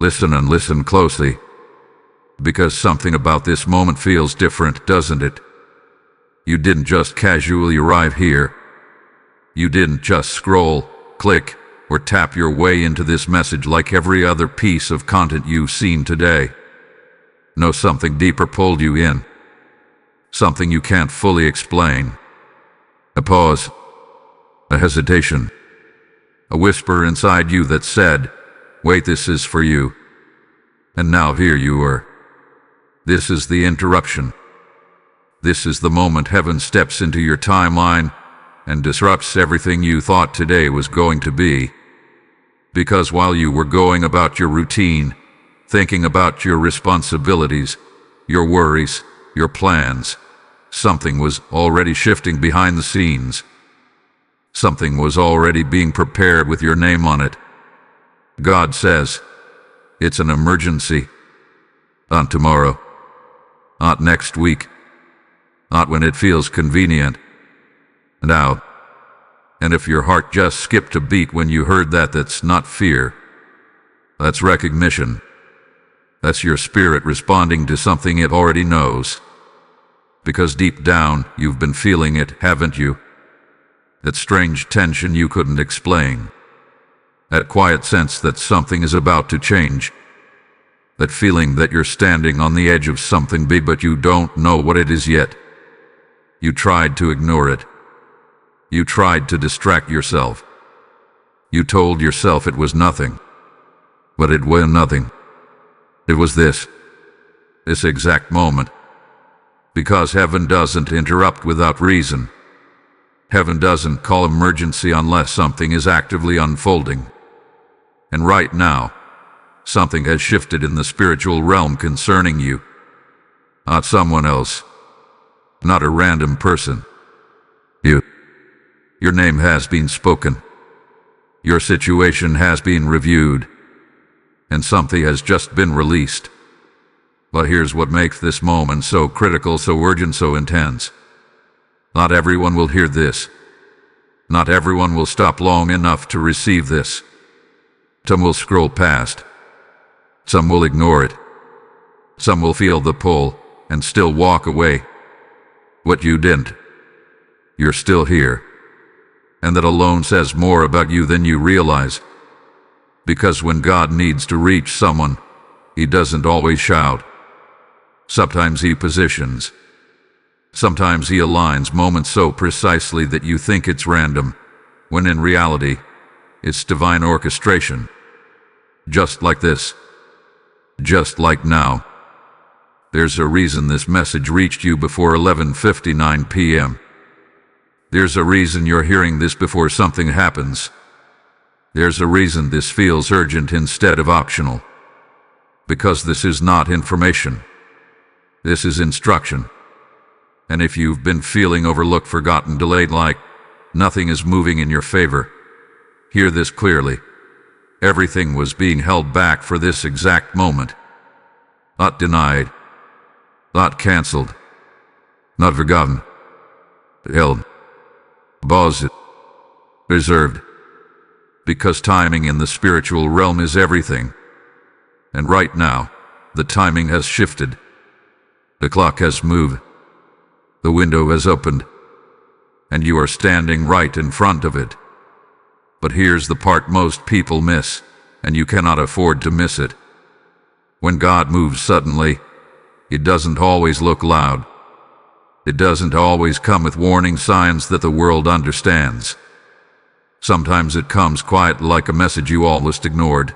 Listen and listen closely, because something about this moment feels different, doesn't it? You didn't just casually arrive here. You didn't just scroll, click, or tap your way into this message like every other piece of content you've seen today. No, something deeper pulled you in. Something you can't fully explain. A pause. A hesitation. A whisper inside you that said, "Wait, this is for you." And now here you are. This is the interruption. This is the moment heaven steps into your timeline and disrupts everything you thought today was going to be. Because while you were going about your routine, thinking about your responsibilities, your worries, your plans, something was already shifting behind the scenes. Something was already being prepared with your name on it. God says, it's an emergency. Not tomorrow. Not next week. Not when it feels convenient. Now. And if your heart just skipped a beat when you heard that, that's not fear. That's recognition. That's your spirit responding to something it already knows. Because deep down, you've been feeling it, haven't you? That strange tension you couldn't explain. That quiet sense that something is about to change. That feeling that you're standing on the edge of something big but you don't know what it is yet. You tried to ignore it. You tried to distract yourself. You told yourself it was nothing. But it was nothing. It was this exact moment. Because heaven doesn't interrupt without reason. Heaven doesn't call emergency unless something is actively unfolding. And right now, something has shifted in the spiritual realm concerning you. Not someone else. Not a random person. You. Your name has been spoken. Your situation has been reviewed. And something has just been released. But here's what makes this moment so critical, so urgent, so intense. Not everyone will hear this. Not everyone will stop long enough to receive this. Some will scroll past. Some will ignore it. Some will feel the pull and still walk away. What you didn't. You're still here. And that alone says more about you than you realize. Because when God needs to reach someone, He doesn't always shout. Sometimes He positions. Sometimes He aligns moments so precisely that you think it's random, when in reality, it's divine orchestration. Just like this. Just like now. There's a reason this message reached you before 11:59 p.m. There's a reason you're hearing this before something happens. There's a reason this feels urgent instead of optional. Because this is not information. This is instruction. And if you've been feeling overlooked, forgotten, delayed, like nothing is moving in your favor, hear this clearly. Everything was being held back for this exact moment. Not denied. Not canceled. Not forgotten. Held. Paused. Reserved. Because timing in the spiritual realm is everything. And right now, the timing has shifted. The clock has moved. The window has opened. And you are standing right in front of it. But here's the part most people miss, and you cannot afford to miss it. When God moves suddenly, it doesn't always look loud. It doesn't always come with warning signs that the world understands. Sometimes it comes quiet, like a message you almost ignored.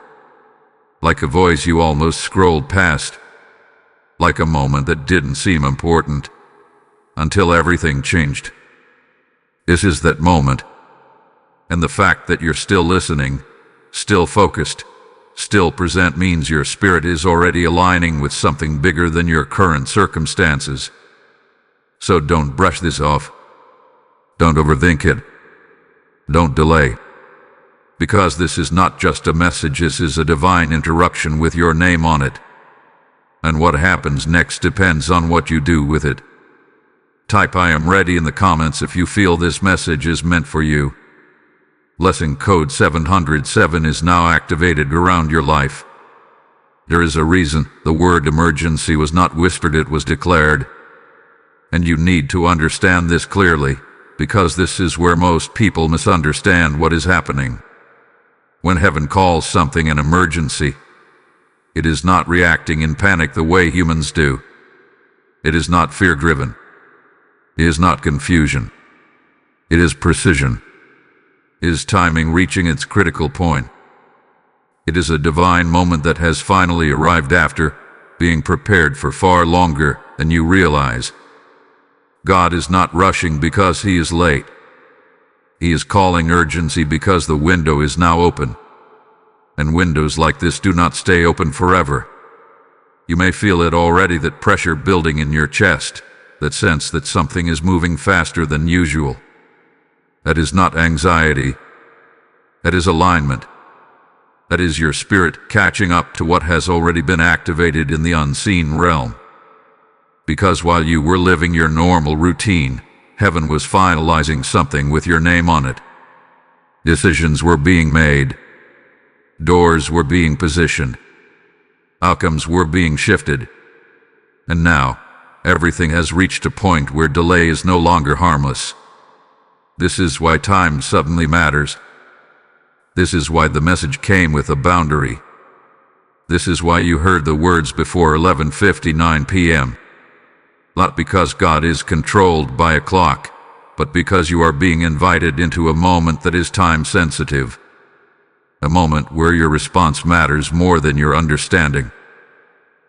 Like a voice you almost scrolled past. Like a moment that didn't seem important. Until everything changed. This is that moment. And the fact that you're still listening, still focused, still present means your spirit is already aligning with something bigger than your current circumstances. So don't brush this off. Don't overthink it. Don't delay. Because this is not just a message, this is a divine interruption with your name on it. And what happens next depends on what you do with it. Type "I am ready" in the comments if you feel this message is meant for you. Blessing code 707 is now activated around your life. There is a reason the word emergency was not whispered, it was declared. And you need to understand this clearly, because this is where most people misunderstand what is happening. When heaven calls something an emergency, it is not reacting in panic the way humans do. It is not fear-driven. It is not confusion. It is precision. It is timing reaching its critical point. It is a divine moment that has finally arrived after being prepared for far longer than you realize. God is not rushing because he is late. He is calling urgency because the window is now open. And windows like this do not stay open forever. You may feel it already, that pressure building in your chest, that sense that something is moving faster than usual. That is not anxiety. That is alignment. That is your spirit catching up to what has already been activated in the unseen realm. Because while you were living your normal routine, heaven was finalizing something with your name on it. Decisions were being made. Doors were being positioned. Outcomes were being shifted. And now, everything has reached a point where delay is no longer harmless. This is why time suddenly matters. This is why the message came with a boundary. This is why you heard the words before 11:59 p.m. Not because God is controlled by a clock, but because you are being invited into a moment that is time-sensitive. A moment where your response matters more than your understanding.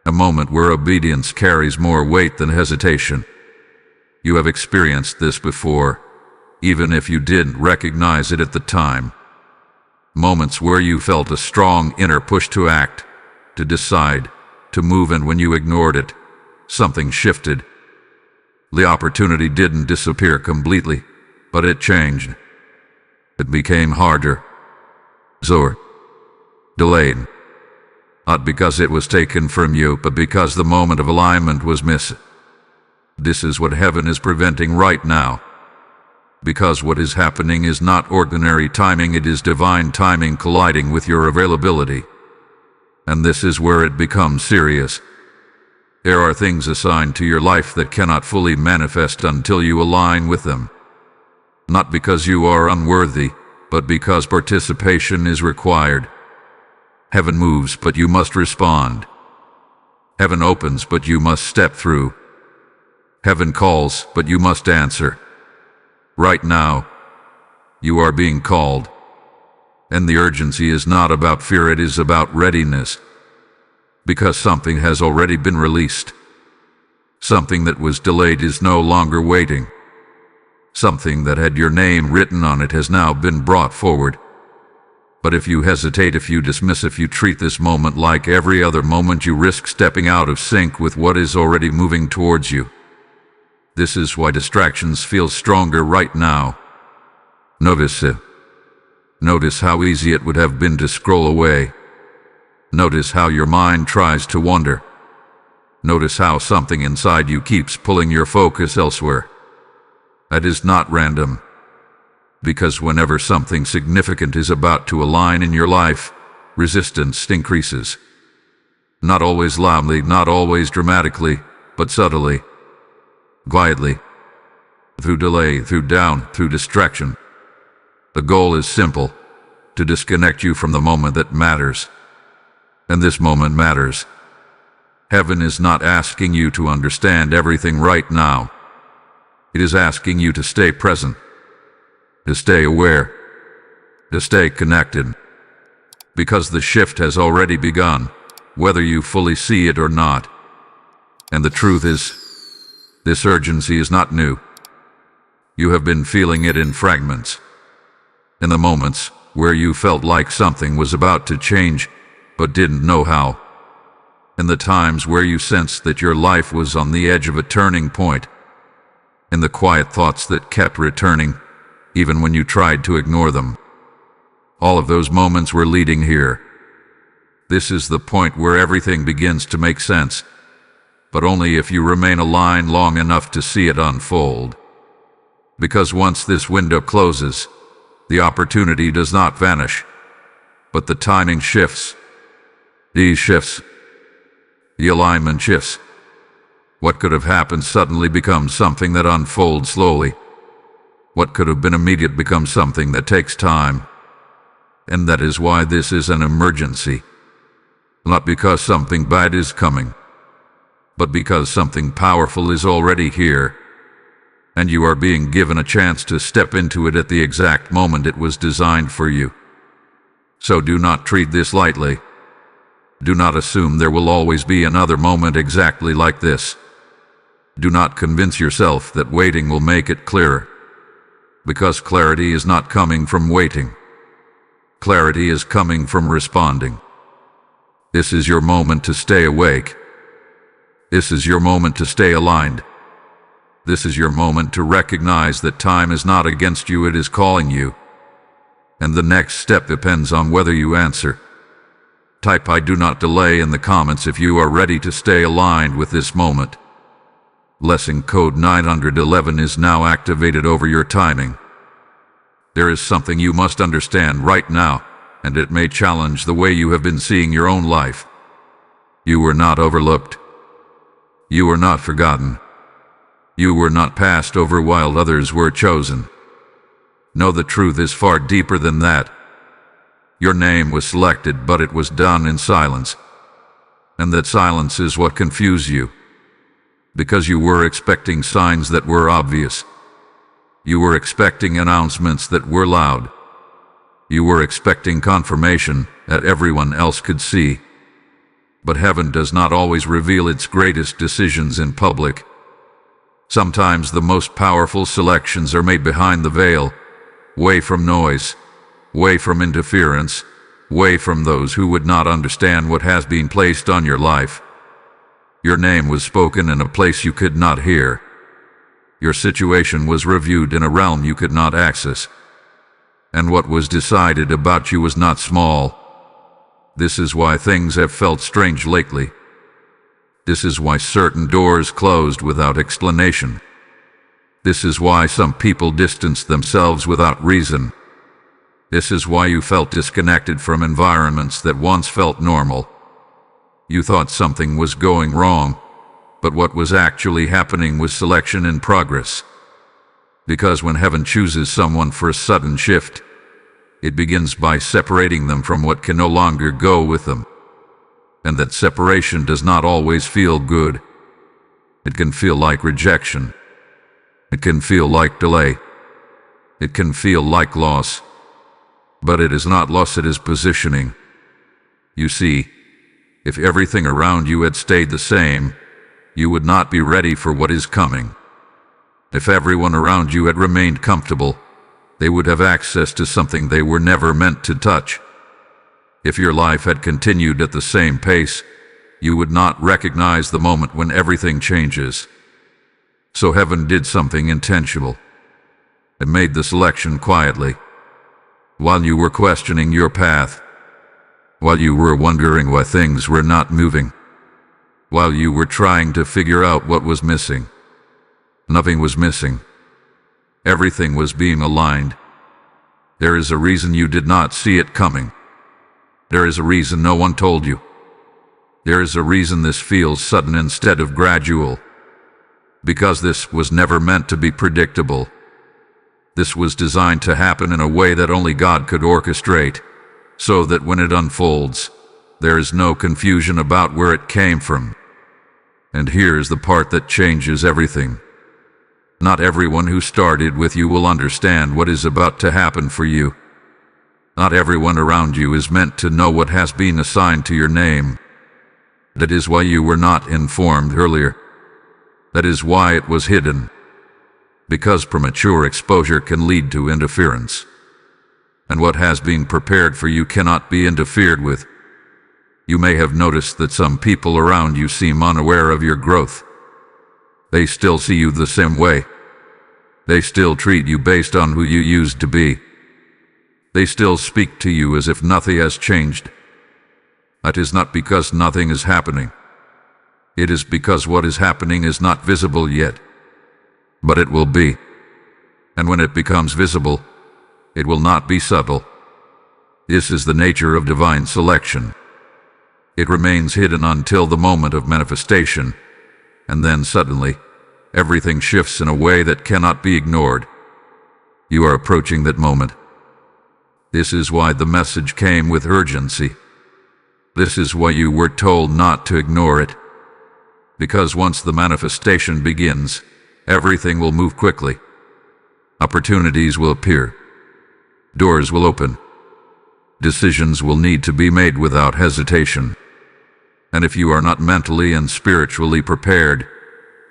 A moment where obedience carries more weight than hesitation. You have experienced this before, even if you didn't recognize it at the time. Moments where you felt a strong inner push to act, to decide, to move, and when you ignored it, something shifted. The opportunity didn't disappear completely, but it changed. It became harder. Or delayed. Not because it was taken from you, but because the moment of alignment was missed. This is what heaven is preventing right now. Because what is happening is not ordinary timing, it is divine timing colliding with your availability. And this is where it becomes serious. There are things assigned to your life that cannot fully manifest until you align with them. Not because you are unworthy, but because participation is required. Heaven moves, but you must respond. Heaven opens, but you must step through. Heaven calls, but you must answer. Right now, you are being called. And the urgency is not about fear, it is about readiness. Because something has already been released. Something that was delayed is no longer waiting. Something that had your name written on it has now been brought forward. But if you hesitate, if you dismiss, if you treat this moment like every other moment, you risk stepping out of sync with what is already moving towards you. This is why distractions feel stronger right now. Notice it. Notice how easy it would have been to scroll away. Notice how your mind tries to wander. Notice how something inside you keeps pulling your focus elsewhere. That is not random. Because whenever something significant is about to align in your life, resistance increases. Not always loudly, not always dramatically, but subtly. Quietly. Through delay, through doubt, through distraction. The goal is simple: to disconnect you from the moment that matters. And this moment matters. Heaven is not asking you to understand everything right now. It is asking you to stay present, to stay aware, to stay connected. Because the shift has already begun, whether you fully see it or not. And the truth is, this urgency is not new. You have been feeling it in fragments. In the moments where you felt like something was about to change, but didn't know how. In the times where you sensed that your life was on the edge of a turning point. In the quiet thoughts that kept returning, even when you tried to ignore them. All of those moments were leading here. This is the point where everything begins to make sense, but only if you remain aligned long enough to see it unfold. Because once this window closes, the opportunity does not vanish, but the timing shifts. These shifts The alignment shifts. What could have happened suddenly becomes something that unfolds slowly. What could have been immediate becomes something that takes time. And that is why this is an emergency. Not because something bad is coming, but because something powerful is already here, and you are being given a chance to step into it at the exact moment it was designed for you. So do not treat this lightly. Do not assume there will always be another moment exactly like this. Do not convince yourself that waiting will make it clearer, because clarity is not coming from waiting. Clarity is coming from responding. This is your moment to stay awake. This is your moment to stay aligned. This is your moment to recognize that time is not against you, it is calling you. And the next step depends on whether you answer. Type "I do not delay" in the comments if you are ready to stay aligned with this moment. Lesson code 911 is now activated over your timing. There is something you must understand right now, and it may challenge the way you have been seeing your own life. You were not overlooked. You were not forgotten. You were not passed over while others were chosen. No, the truth is far deeper than that. Your name was selected, but it was done in silence. And that silence is what confused you. Because you were expecting signs that were obvious. You were expecting announcements that were loud. You were expecting confirmation that everyone else could see. But heaven does not always reveal its greatest decisions in public. Sometimes the most powerful selections are made behind the veil, away from noise, away from interference, away from those who would not understand what has been placed on your life. Your name was spoken in a place you could not hear. Your situation was reviewed in a realm you could not access. And what was decided about you was not small. This is why things have felt strange lately. This is why certain doors closed without explanation. This is why some people distanced themselves without reason. This is why you felt disconnected from environments that once felt normal. You thought something was going wrong, but what was actually happening was selection in progress. Because when heaven chooses someone for a sudden shift, it begins by separating them from what can no longer go with them. And that separation does not always feel good. It can feel like rejection. It can feel like delay. It can feel like loss. But it is not loss, it is positioning. You see, if everything around you had stayed the same, you would not be ready for what is coming. If everyone around you had remained comfortable, they would have access to something they were never meant to touch. If your life had continued at the same pace, you would not recognize the moment when everything changes. So heaven did something intentional. It made the selection quietly. While you were questioning your path, while you were wondering why things were not moving, while you were trying to figure out what was missing. Nothing was missing. Everything was being aligned. There is a reason you did not see it coming. There is a reason no one told you. There is a reason this feels sudden instead of gradual. Because this was never meant to be predictable. This was designed to happen in a way that only God could orchestrate, so that when it unfolds, there is no confusion about where it came from. And here's the part that changes everything. Not everyone who started with you will understand what is about to happen for you. Not everyone around you is meant to know what has been assigned to your name. That is why you were not informed earlier. That is why it was hidden. Because premature exposure can lead to interference. And what has been prepared for you cannot be interfered with. You may have noticed that some people around you seem unaware of your growth. They still see you the same way. They still treat you based on who you used to be. They still speak to you as if nothing has changed. That is not because nothing is happening. It is because what is happening is not visible yet. But it will be. And when it becomes visible, it will not be subtle. This is the nature of divine selection. It remains hidden until the moment of manifestation, and then suddenly, everything shifts in a way that cannot be ignored. You are approaching that moment. This is why the message came with urgency. This is why you were told not to ignore it. Because once the manifestation begins, everything will move quickly. Opportunities will appear. Doors will open. Decisions will need to be made without hesitation. And if you are not mentally and spiritually prepared,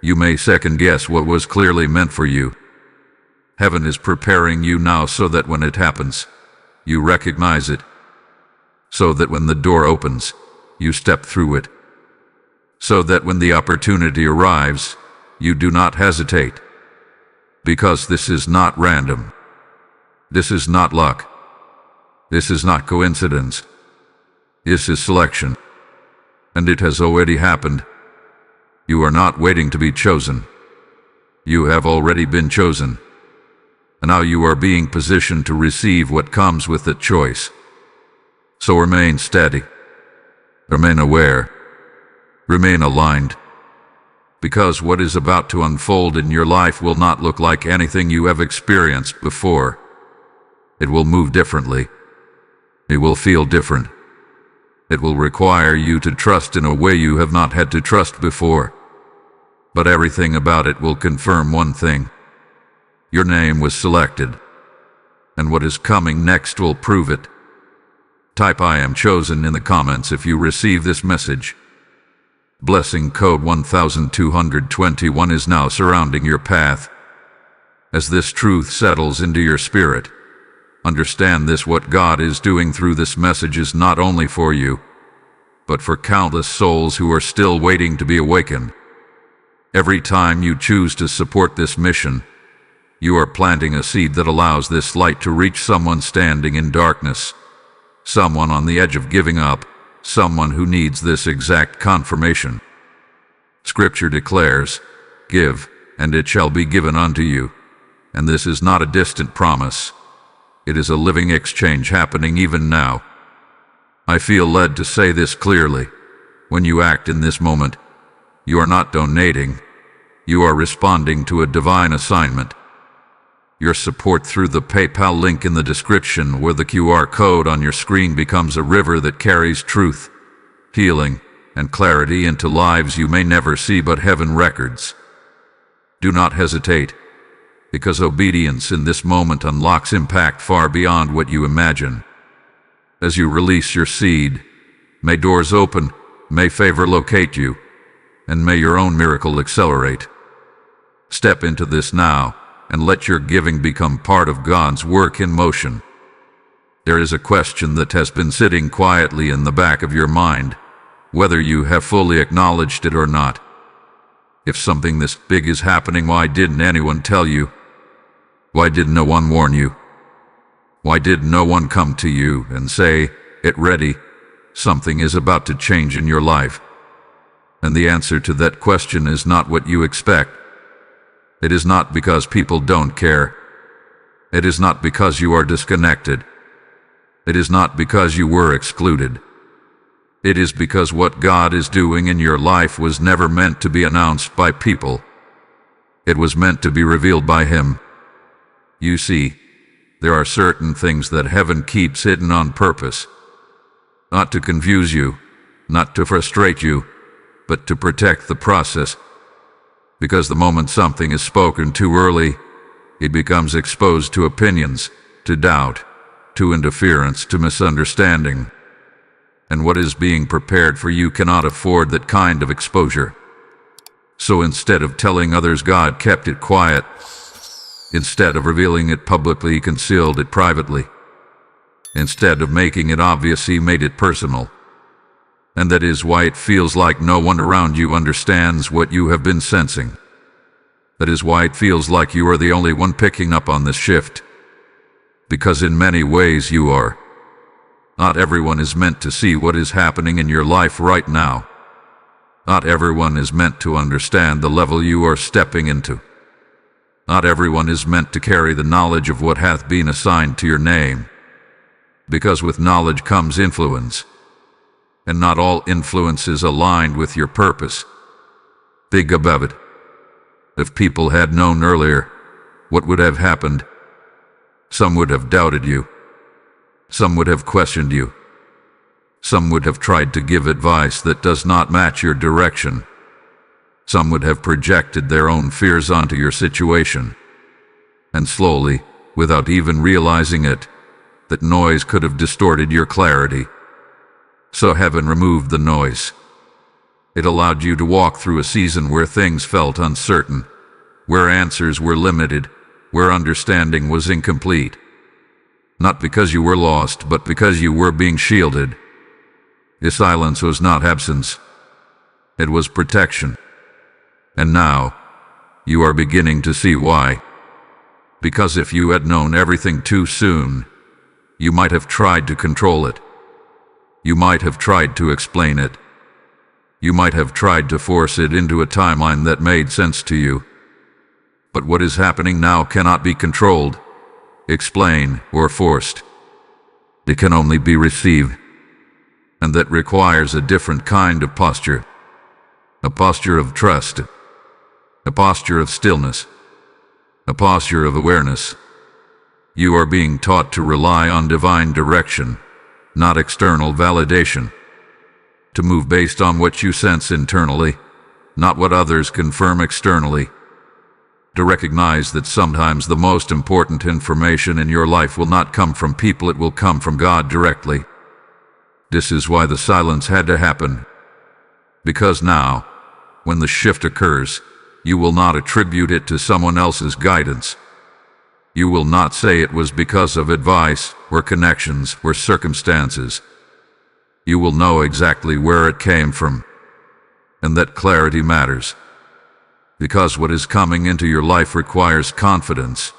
you may second-guess what was clearly meant for you. Heaven is preparing you now so that when it happens, you recognize it. So that when the door opens, you step through it. So that when the opportunity arrives, you do not hesitate. Because this is not random. This is not luck. This is not coincidence. This is selection. And it has already happened. You are not waiting to be chosen. You have already been chosen. And now you are being positioned to receive what comes with that choice. So remain steady. Remain aware. Remain aligned. Because what is about to unfold in your life will not look like anything you have experienced before. It will move differently. It will feel different. It will require you to trust in a way you have not had to trust before. But everything about it will confirm one thing. Your name was selected. And what is coming next will prove it. Type "I am chosen" in the comments if you receive this message. Blessing code 1221 is now surrounding your path. As this truth settles into your spirit, understand this: what God is doing through this message is not only for you, but for countless souls who are still waiting to be awakened. Every time you choose to support this mission, you are planting a seed that allows this light to reach someone standing in darkness, someone on the edge of giving up, someone who needs this exact confirmation. Scripture declares, "Give, and it shall be given unto you." And this is not a distant promise. It is a living exchange happening even now. I feel led to say this clearly. When you act in this moment, you are not donating. You are responding to a divine assignment. Your support through the PayPal link in the description or the QR code on your screen becomes a river that carries truth, healing, and clarity into lives you may never see but heaven records. Do not hesitate, because obedience in this moment unlocks impact far beyond what you imagine. As you release your seed, may doors open, may favor locate you, and may your own miracle accelerate. Step into this now, and let your giving become part of God's work in motion. There is a question that has been sitting quietly in the back of your mind, whether you have fully acknowledged it or not. If something this big is happening, why didn't anyone tell you? Why did no one warn you? Why did no one come to you and say, "Get ready, something is about to change in your life"? And the answer to that question is not what you expect. It is not because people don't care. It is not because you are disconnected. It is not because you were excluded. It is because what God is doing in your life was never meant to be announced by people. It was meant to be revealed by Him. You see, there are certain things that heaven keeps hidden on purpose. Not to confuse you, not to frustrate you, but to protect the process. Because the moment something is spoken too early, it becomes exposed to opinions, to doubt, to interference, to misunderstanding. And what is being prepared for you cannot afford that kind of exposure. So instead of telling others, God kept it quiet. Instead of revealing it publicly, He concealed it privately. Instead of making it obvious, He made it personal. And that is why it feels like no one around you understands what you have been sensing. That is why it feels like you are the only one picking up on this shift. Because in many ways you are. Not everyone is meant to see what is happening in your life right now. Not everyone is meant to understand the level you are stepping into. Not everyone is meant to carry the knowledge of what hath been assigned to your name. Because with knowledge comes influence. and not all influence is aligned with your purpose. Think about it. If people had known earlier, what would have happened? Some would have doubted you. Some would have questioned you. Some would have tried to give advice that does not match your direction. Some would have projected their own fears onto your situation. And slowly, without even realizing it, that noise could have distorted your clarity. So heaven removed the noise. It allowed you to walk through a season where things felt uncertain, where answers were limited, where understanding was incomplete. Not because you were lost, but because you were being shielded. The silence was not absence. It was protection. And now, you are beginning to see why. Because if you had known everything too soon, you might have tried to control it. You might have tried to explain it. You might have tried to force it into a timeline that made sense to you. But what is happening now cannot be controlled, explained, or forced. It can only be received. And that requires a different kind of posture. A posture of trust. A posture of stillness. A posture of awareness. You are being taught to rely on divine direction, not external validation. To move based on what you sense internally, not what others confirm externally. To recognize that sometimes the most important information in your life will not come from people, it will come from God directly. This is why the silence had to happen. Because now, when the shift occurs, you will not attribute it to someone else's guidance. You will not say it was because of advice, or connections, or circumstances. You will know exactly where it came from. And that clarity matters. Because what is coming into your life requires confidence.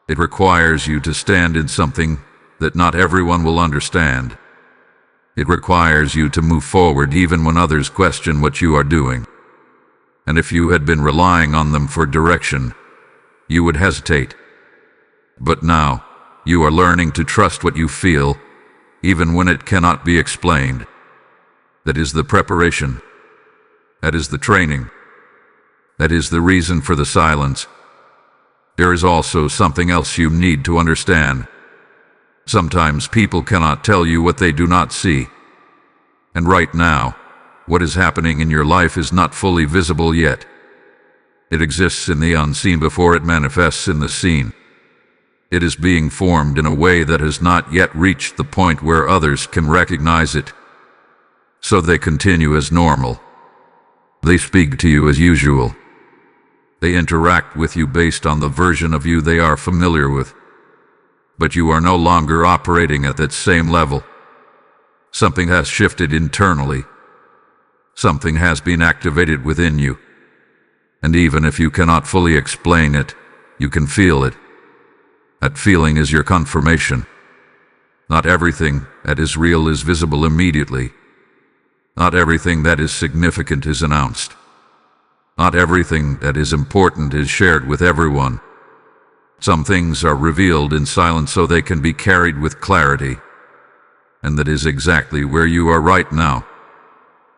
It requires you to stand in something that not everyone will understand. It requires you to move forward even when others question what you are doing. And if you had been relying on them for direction, you would hesitate. But now, you are learning to trust what you feel, even when it cannot be explained. That is the preparation. That is the training. That is the reason for the silence. There is also something else you need to understand. Sometimes people cannot tell you what they do not see. And right now, what is happening in your life is not fully visible yet. It exists in the unseen before it manifests in the seen. It is being formed in a way that has not yet reached the point where others can recognize it. So they continue as normal. They speak to you as usual. They interact with you based on the version of you they are familiar with. But you are no longer operating at that same level. Something has shifted internally. Something has been activated within you. And even if you cannot fully explain it, you can feel it. That feeling is your confirmation. Not everything that is real is visible immediately. Not everything that is significant is announced. Not everything that is important is shared with everyone. Some things are revealed in silence so they can be carried with clarity. And that is exactly where you are right now.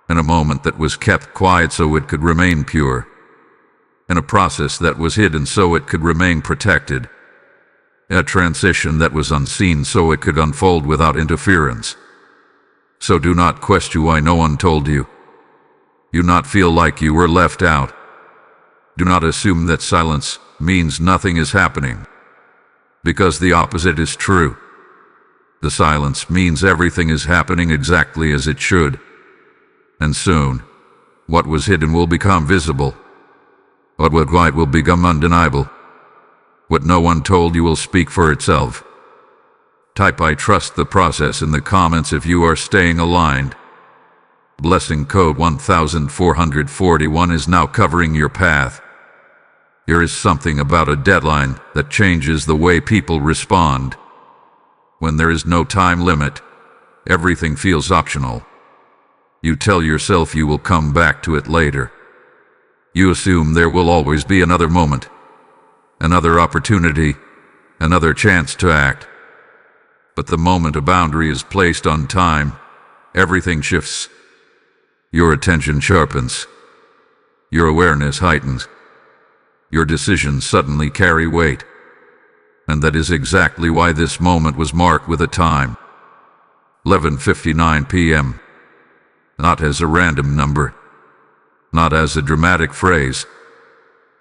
In a moment that was kept quiet so it could remain pure. In a process that was hidden so it could remain protected. A transition that was unseen so it could unfold without interference. So do not question why no one told you. Do not feel like you were left out. Do not assume that silence means nothing is happening. Because the opposite is true. The silence means everything is happening exactly as it should. And soon, what was hidden will become visible. What was quiet will become undeniable. What no one told you will speak for itself. Type "I trust the process" in the comments if you are staying aligned. Blessing code 1441 is now covering your path. There is something about a deadline that changes the way people respond. When there is no time limit, everything feels optional. You tell yourself you will come back to it later. You assume there will always be another moment, another opportunity, another chance to act. But the moment a boundary is placed on time, everything shifts. Your attention sharpens. Your awareness heightens. Your decisions suddenly carry weight. And that is exactly why this moment was marked with a time. 11:59 p.m. Not as a random number, not as a dramatic phrase,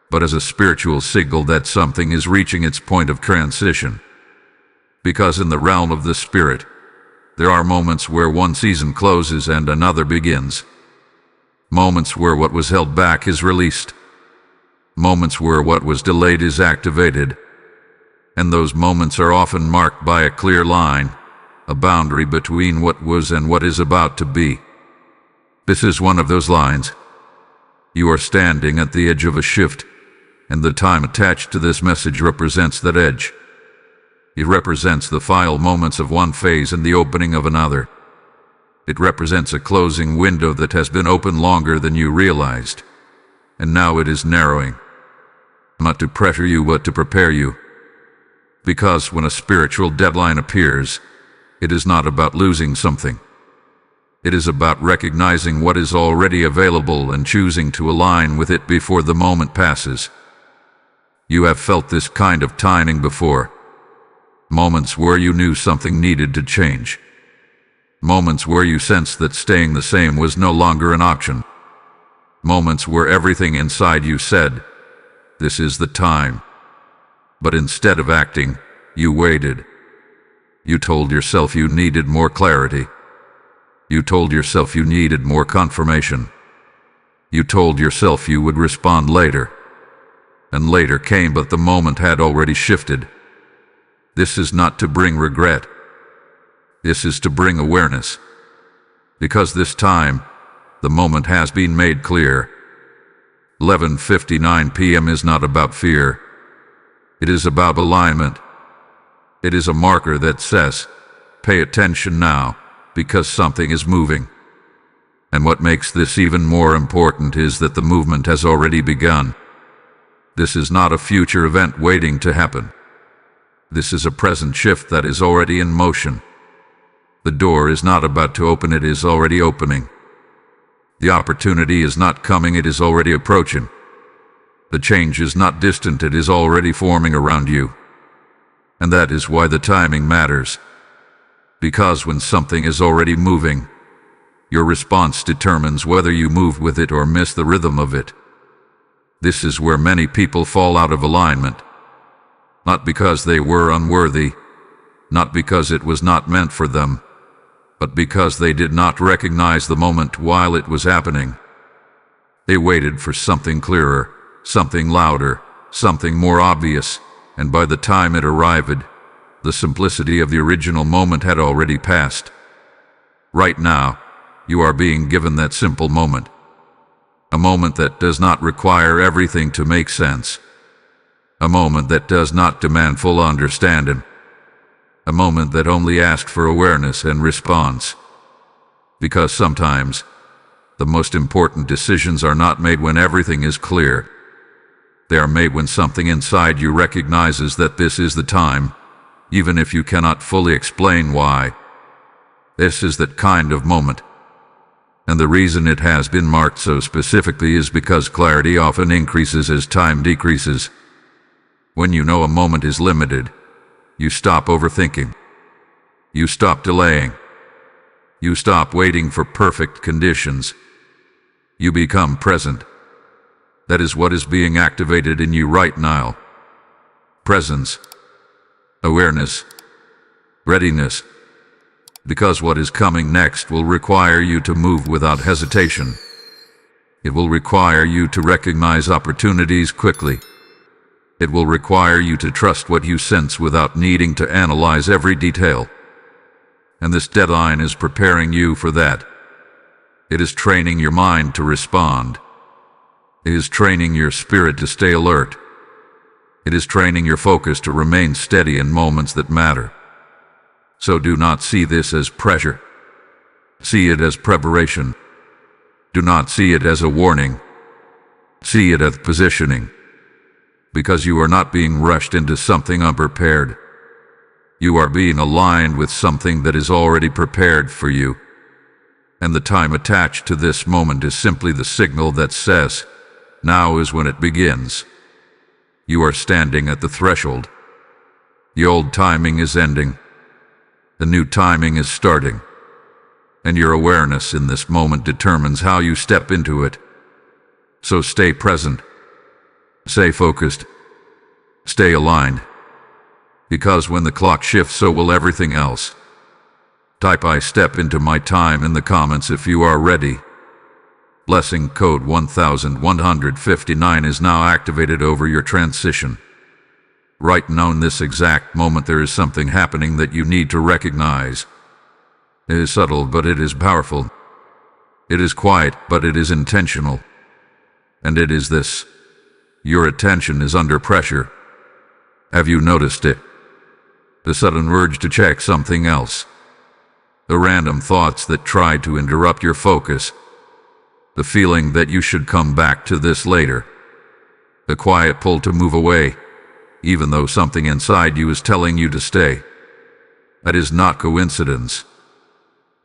but as a spiritual signal that something is reaching its point of transition. Because in the realm of the spirit, there are moments where one season closes and another begins. Moments where what was held back is released. Moments where what was delayed is activated. And those moments are often marked by a clear line, a boundary between what was and what is about to be. This is one of those lines. You are standing at the edge of a shift, and the time attached to this message represents that edge. It represents the final moments of one phase and the opening of another. It represents a closing window that has been open longer than you realized, and now it is narrowing. Not to pressure you, but to prepare you. Because when a spiritual deadline appears, it is not about losing something. It is about recognizing what is already available and choosing to align with it before the moment passes. You have felt this kind of timing before. Moments where you knew something needed to change. Moments where you sensed that staying the same was no longer an option. Moments where everything inside you said, "This is the time." But instead of acting, you waited. You told yourself you needed more clarity. You told yourself you needed more confirmation. You told yourself you would respond later. And later came, but the moment had already shifted. This is not to bring regret. This is to bring awareness. Because this time, the moment has been made clear. 11:59 p.m. is not about fear. It is about alignment. It is a marker that says, pay attention now, because something is moving. And what makes this even more important is that the movement has already begun. This is not a future event waiting to happen. This is a present shift that is already in motion. The door is not about to open, it is already opening. The opportunity is not coming, it is already approaching. The change is not distant, it is already forming around you. And that is why the timing matters. Because when something is already moving, your response determines whether you move with it or miss the rhythm of it. This is where many people fall out of alignment. Not because they were unworthy, not because it was not meant for them, but because they did not recognize the moment while it was happening. They waited for something clearer, something louder, something more obvious, and by the time it arrived, the simplicity of the original moment had already passed. Right now, you are being given that simple moment. A moment that does not require everything to make sense. A moment that does not demand full understanding. A moment that only asks for awareness and response. Because sometimes, the most important decisions are not made when everything is clear. They are made when something inside you recognizes that this is the time, even if you cannot fully explain why. This is that kind of moment. And the reason it has been marked so specifically is because clarity often increases as time decreases. When you know a moment is limited, you stop overthinking. You stop delaying. You stop waiting for perfect conditions. You become present. That is what is being activated in you right now. Presence. Awareness. Readiness. Because what is coming next will require you to move without hesitation. It will require you to recognize opportunities quickly. It will require you to trust what you sense without needing to analyze every detail. And this deadline is preparing you for that. It is training your mind to respond. It is training your spirit to stay alert. It is training your focus to remain steady in moments that matter. So do not see this as pressure. See it as preparation. Do not see it as a warning. See it as positioning. Because you are not being rushed into something unprepared. You are being aligned with something that is already prepared for you. And the time attached to this moment is simply the signal that says, now is when it begins. You are standing at the threshold. The old timing is ending. The new timing is starting. And your awareness in this moment determines how you step into it. So stay present. Stay focused. Stay aligned. Because when the clock shifts, so will everything else. Type "I step into my time" in the comments if you are ready. Blessing code 1159 is now activated over your transition. Right now in this exact moment there is something happening that you need to recognize. It is subtle, but it is powerful. It is quiet, but it is intentional. And it is this. Your attention is under pressure. Have you noticed it? The sudden urge to check something else. The random thoughts that try to interrupt your focus. The feeling that you should come back to this later. The quiet pull to move away, even though something inside you is telling you to stay. That is not coincidence.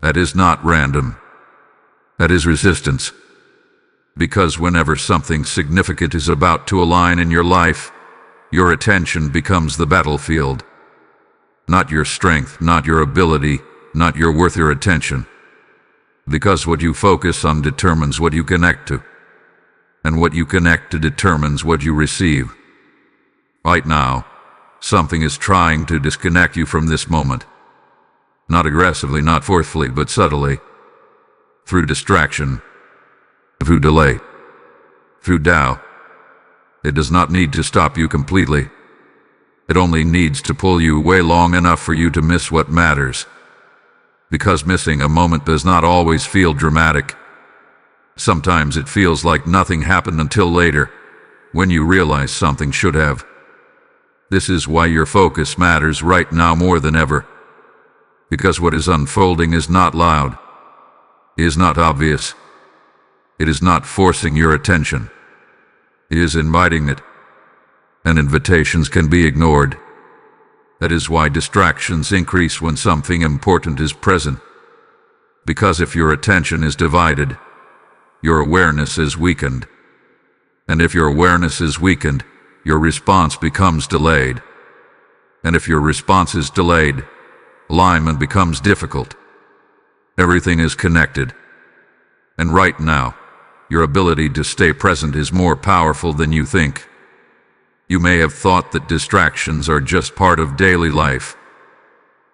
That is not random. That is resistance. Because whenever something significant is about to align in your life, your attention becomes the battlefield. Not your strength, not your ability, not your worth, your attention. Because what you focus on determines what you connect to. And what you connect to determines what you receive. Right now, something is trying to disconnect you from this moment. Not aggressively, not forcefully, but subtly. Through distraction. Through delay. Through doubt. It does not need to stop you completely. It only needs to pull you away long enough for you to miss what matters. Because missing a moment does not always feel dramatic. Sometimes it feels like nothing happened until later, when you realize something should have. This is why your focus matters right now more than ever. Because what is unfolding is not loud. It is not obvious. It is not forcing your attention. It is inviting it. And invitations can be ignored. That is why distractions increase when something important is present. Because if your attention is divided, your awareness is weakened. And if your awareness is weakened, your response becomes delayed. And if your response is delayed, alignment becomes difficult. Everything is connected. And right now, your ability to stay present is more powerful than you think. You may have thought that distractions are just part of daily life.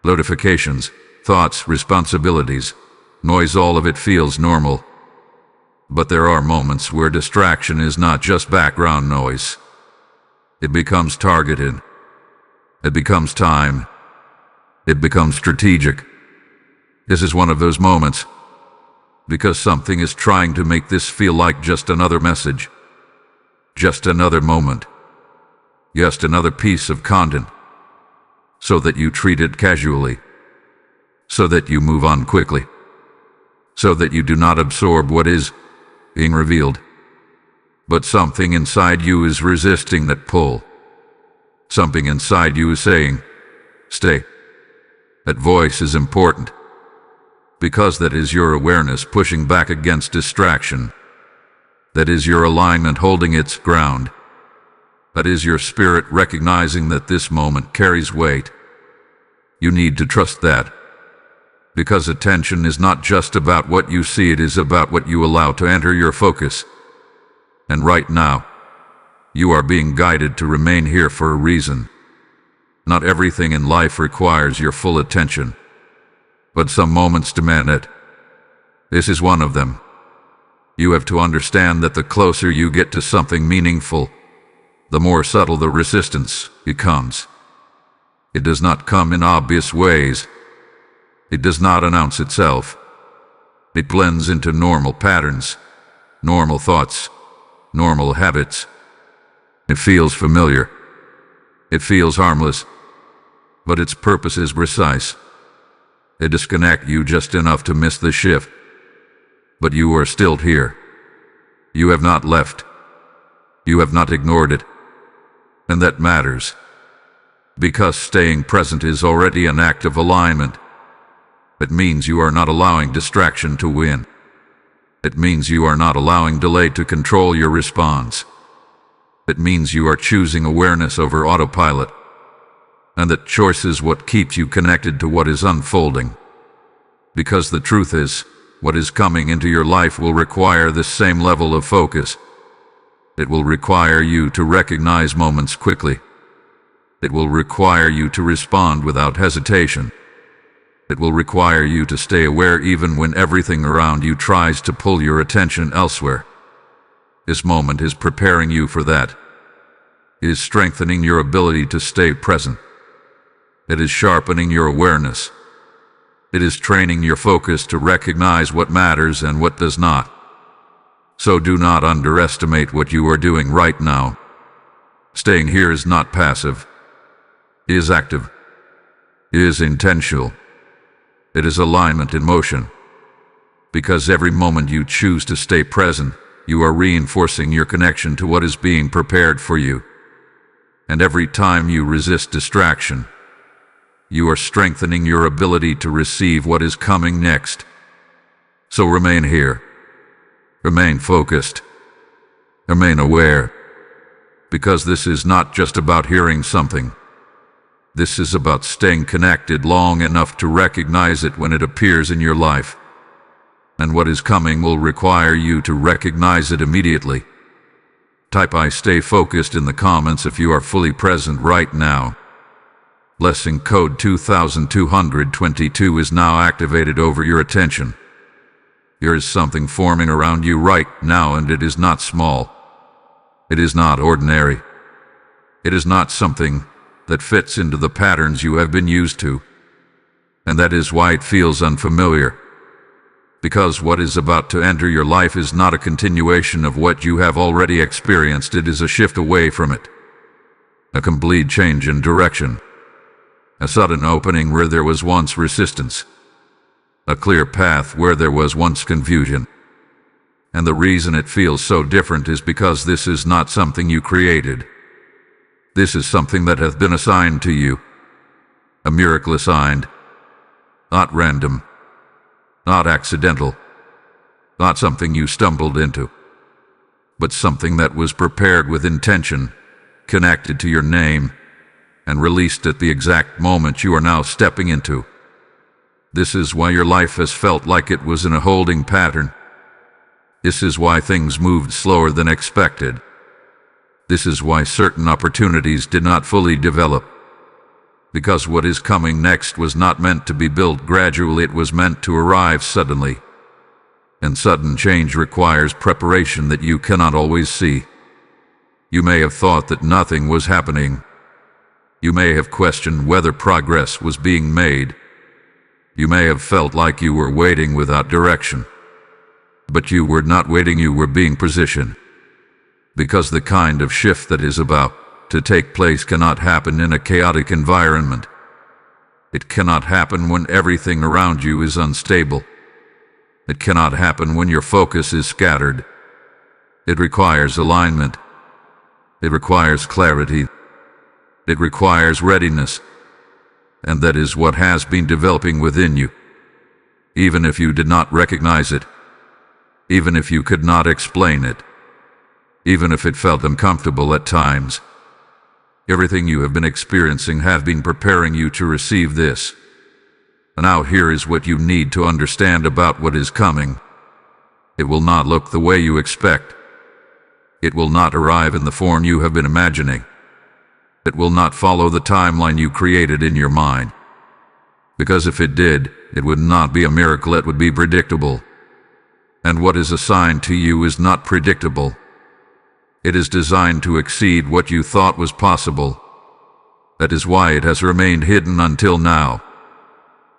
Notifications, thoughts, responsibilities, noise, all of it feels normal. But there are moments where distraction is not just background noise. It becomes targeted. It becomes time. It becomes strategic. This is one of those moments. Because something is trying to make this feel like just another message. Just another moment. Just another piece of content. So that you treat it casually. So that you move on quickly. So that you do not absorb what is being revealed. But something inside you is resisting that pull. Something inside you is saying, stay. That voice is important. Because that is your awareness pushing back against distraction. That is your alignment holding its ground. That is your spirit recognizing that this moment carries weight. You need to trust that. Because attention is not just about what you see, it is about what you allow to enter your focus. And right now, you are being guided to remain here for a reason. Not everything in life requires your full attention. But some moments demand it. This is one of them. You have to understand that the closer you get to something meaningful, the more subtle the resistance becomes. It does not come in obvious ways. It does not announce itself. It blends into normal patterns, normal thoughts, normal habits. It feels familiar. It feels harmless. But its purpose is precise. It disconnects you just enough to miss the shift. But you are still here. You have not left. You have not ignored it. And that matters. Because staying present is already an act of alignment. It means you are not allowing distraction to win. It means you are not allowing delay to control your response. It means you are choosing awareness over autopilot. And that choice is what keeps you connected to what is unfolding. Because the truth is, what is coming into your life will require this same level of focus. It will require you to recognize moments quickly. It will require you to respond without hesitation. It will require you to stay aware even when everything around you tries to pull your attention elsewhere. This moment is preparing you for that. It is strengthening your ability to stay present. It is sharpening your awareness. It is training your focus to recognize what matters and what does not. So do not underestimate what you are doing right now. Staying here is not passive. It is active. It is intentional. It is alignment in motion. Because every moment you choose to stay present, you are reinforcing your connection to what is being prepared for you. And every time you resist distraction, you are strengthening your ability to receive what is coming next. So remain here. Remain focused. Remain aware. Because this is not just about hearing something. This is about staying connected long enough to recognize it when it appears in your life. And what is coming will require you to recognize it immediately. Type I stay focused in the comments if you are fully present right now. Blessing code 2222 is now activated over your attention. There is something forming around you right now, and it is not small. It is not ordinary. It is not something that fits into the patterns you have been used to. And that is why it feels unfamiliar. Because what is about to enter your life is not a continuation of what you have already experienced. It is a shift away from it. A complete change in direction. A sudden opening where there was once resistance. A clear path where there was once confusion. And the reason it feels so different is because this is not something you created. This is something that hath been assigned to you. A miracle assigned. Not random. Not accidental. Not something you stumbled into. But something that was prepared with intention, connected to your name, and released at the exact moment you are now stepping into. This is why your life has felt like it was in a holding pattern. This is why things moved slower than expected. This is why certain opportunities did not fully develop. Because what is coming next was not meant to be built gradually, it was meant to arrive suddenly. And sudden change requires preparation that you cannot always see. You may have thought that nothing was happening. You may have questioned whether progress was being made. You may have felt like you were waiting without direction. But you were not waiting, you were being positioned. Because the kind of shift that is about to take place cannot happen in a chaotic environment. It cannot happen when everything around you is unstable. It cannot happen when your focus is scattered. It requires alignment. It requires clarity. It requires readiness. And that is what has been developing within you. Even if you did not recognize it. Even if you could not explain it. Even if it felt uncomfortable at times. Everything you have been experiencing have been preparing you to receive this. And now here is what you need to understand about what is coming. It will not look the way you expect. It will not arrive in the form you have been imagining. It will not follow the timeline you created in your mind. Because if it did, it would not be a miracle, it would be predictable. And what is assigned to you is not predictable. It is designed to exceed what you thought was possible. That is why it has remained hidden until now.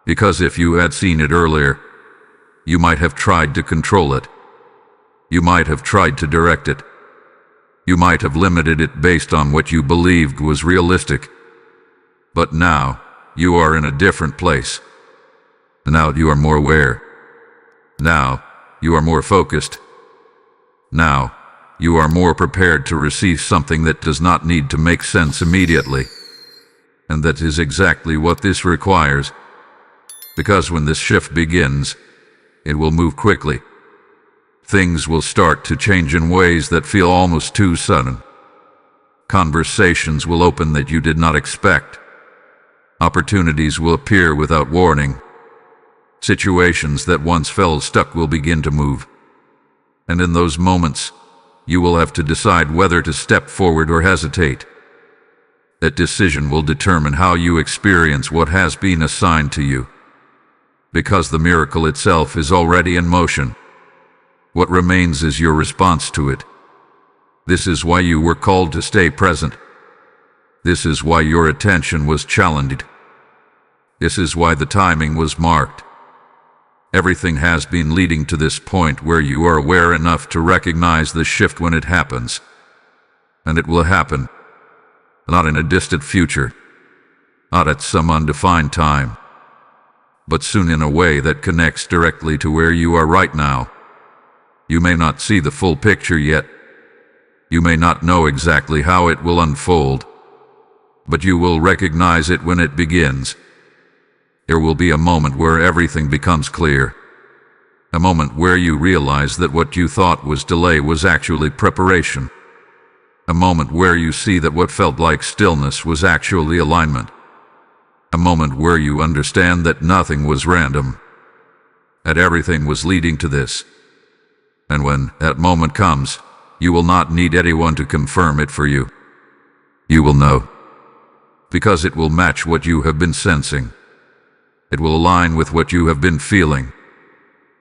Because if you had seen it earlier, you might have tried to control it. You might have tried to direct it. You might have limited it based on what you believed was realistic. But now, you are in a different place. Now you are more aware. Now, you are more focused. Now, you are more prepared to receive something that does not need to make sense immediately. And that is exactly what this requires. Because when this shift begins, it will move quickly. Things will start to change in ways that feel almost too sudden. Conversations will open that you did not expect. Opportunities will appear without warning. Situations that once felt stuck will begin to move. And in those moments, you will have to decide whether to step forward or hesitate. That decision will determine how you experience what has been assigned to you. Because the miracle itself is already in motion, what remains is your response to it. This is why you were called to stay present. This is why your attention was challenged. This is why the timing was marked. Everything has been leading to this point where you are aware enough to recognize the shift when it happens. And it will happen. Not in a distant future. Not at some undefined time. But soon in a way that connects directly to where you are right now. You may not see the full picture yet. You may not know exactly how it will unfold. But you will recognize it when it begins. There will be a moment where everything becomes clear. A moment where you realize that what you thought was delay was actually preparation. A moment where you see that what felt like stillness was actually alignment. A moment where you understand that nothing was random. That everything was leading to this. And when that moment comes, you will not need anyone to confirm it for you. You will know. Because it will match what you have been sensing. It will align with what you have been feeling.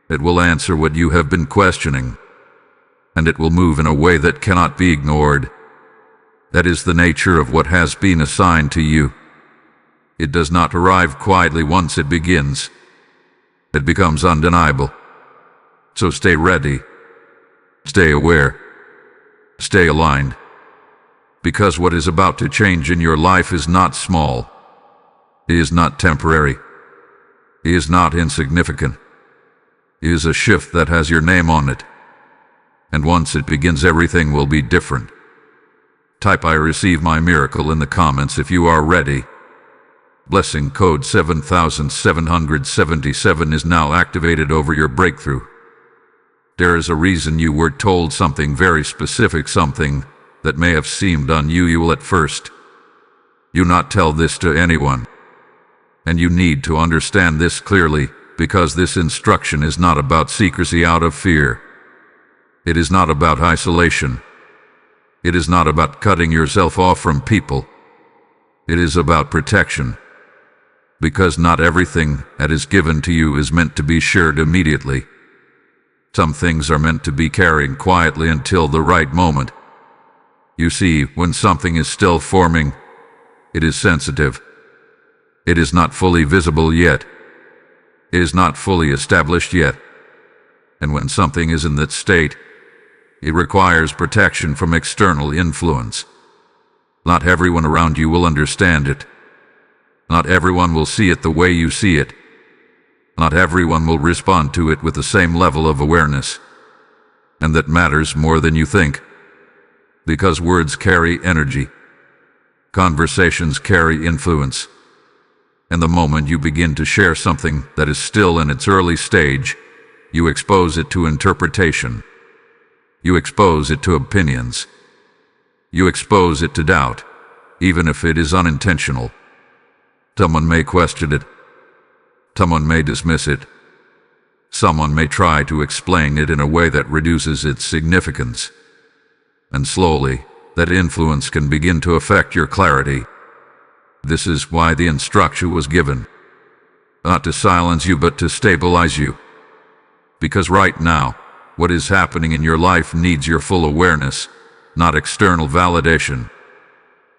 It will answer what you have been questioning. And it will move in a way that cannot be ignored. That is the nature of what has been assigned to you. It does not arrive quietly once it begins. It becomes undeniable. So stay ready. Stay aware. Stay aligned. Because what is about to change in your life is not small. It is not temporary. It is not insignificant. It is a shift that has your name on it. And once it begins, everything will be different. Type "I receive my miracle" in the comments if you are ready. Blessing code 7777 is now activated over your breakthrough. There is a reason you were told something very specific, something that may have seemed unusual at first. You not tell this to anyone. And you need to understand this clearly, because this instruction is not about secrecy out of fear. It is not about isolation. It is not about cutting yourself off from people. It is about protection. Because not everything that is given to you is meant to be shared immediately. Some things are meant to be carried quietly until the right moment. You see, when something is still forming, it is sensitive. It is not fully visible yet. It is not fully established yet. And when something is in that state, it requires protection from external influence. Not everyone around you will understand it. Not everyone will see it the way you see it. Not everyone will respond to it with the same level of awareness. And that matters more than you think. Because words carry energy. Conversations carry influence. And the moment you begin to share something that is still in its early stage, you expose it to interpretation. You expose it to opinions. You expose it to doubt, even if it is unintentional. Someone may question it. Someone may dismiss it. Someone may try to explain it in a way that reduces its significance. And slowly, that influence can begin to affect your clarity. This is why the instruction was given. Not to silence you, but to stabilize you. Because right now, what is happening in your life needs your full awareness, not external validation.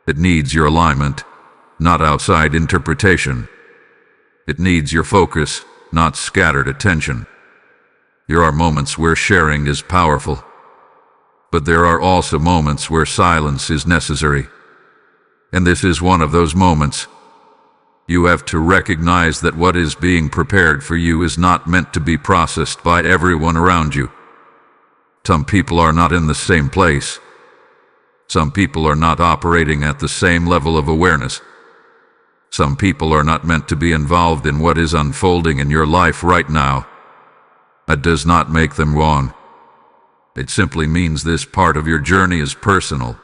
It needs your alignment, not outside interpretation. It needs your focus, not scattered attention. There are moments where sharing is powerful. But there are also moments where silence is necessary. And this is one of those moments. You have to recognize that what is being prepared for you is not meant to be processed by everyone around you. Some people are not in the same place. Some people are not operating at the same level of awareness. Some people are not meant to be involved in what is unfolding in your life right now. That does not make them wrong. It simply means this part of your journey is personal,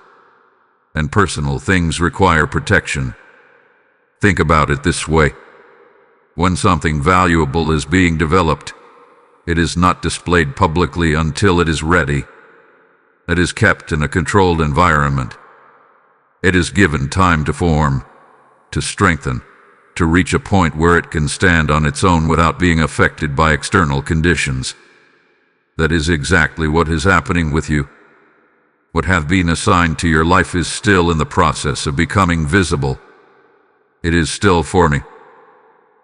and personal things require protection. Think about it this way. When something valuable is being developed, it is not displayed publicly until it is ready. It is kept in a controlled environment. It is given time to form, to strengthen, to reach a point where it can stand on its own without being affected by external conditions. That is exactly what is happening with you. What have been assigned to your life is still in the process of becoming visible. It is still forming.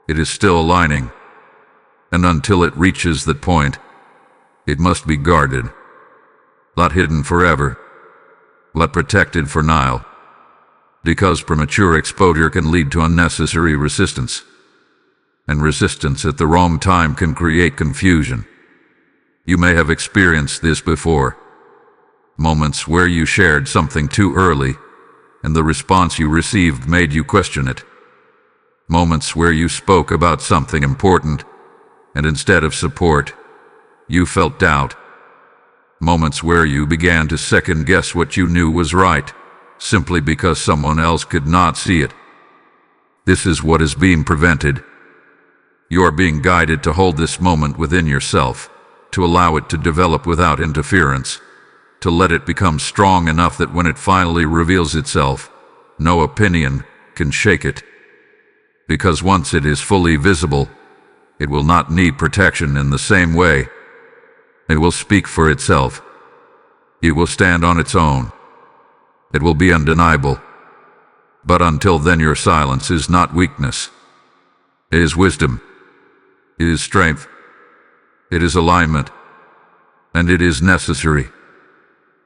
It is still aligning. And until it reaches that point, it must be guarded, not hidden forever, but protected for now. Because premature exposure can lead to unnecessary resistance. And resistance at the wrong time can create confusion. You may have experienced this before. Moments where you shared something too early, and the response you received made you question it. Moments where you spoke about something important, and instead of support, you felt doubt. Moments where you began to second-guess what you knew was right, simply because someone else could not see it. This is what is being prevented. You are being guided to hold this moment within yourself, to allow it to develop without interference, to let it become strong enough that when it finally reveals itself, no opinion can shake it. Because once it is fully visible, it will not need protection in the same way. It will speak for itself. It will stand on its own. It will be undeniable. But until then, your silence is not weakness. It is wisdom. It is strength. It is alignment. And it is necessary.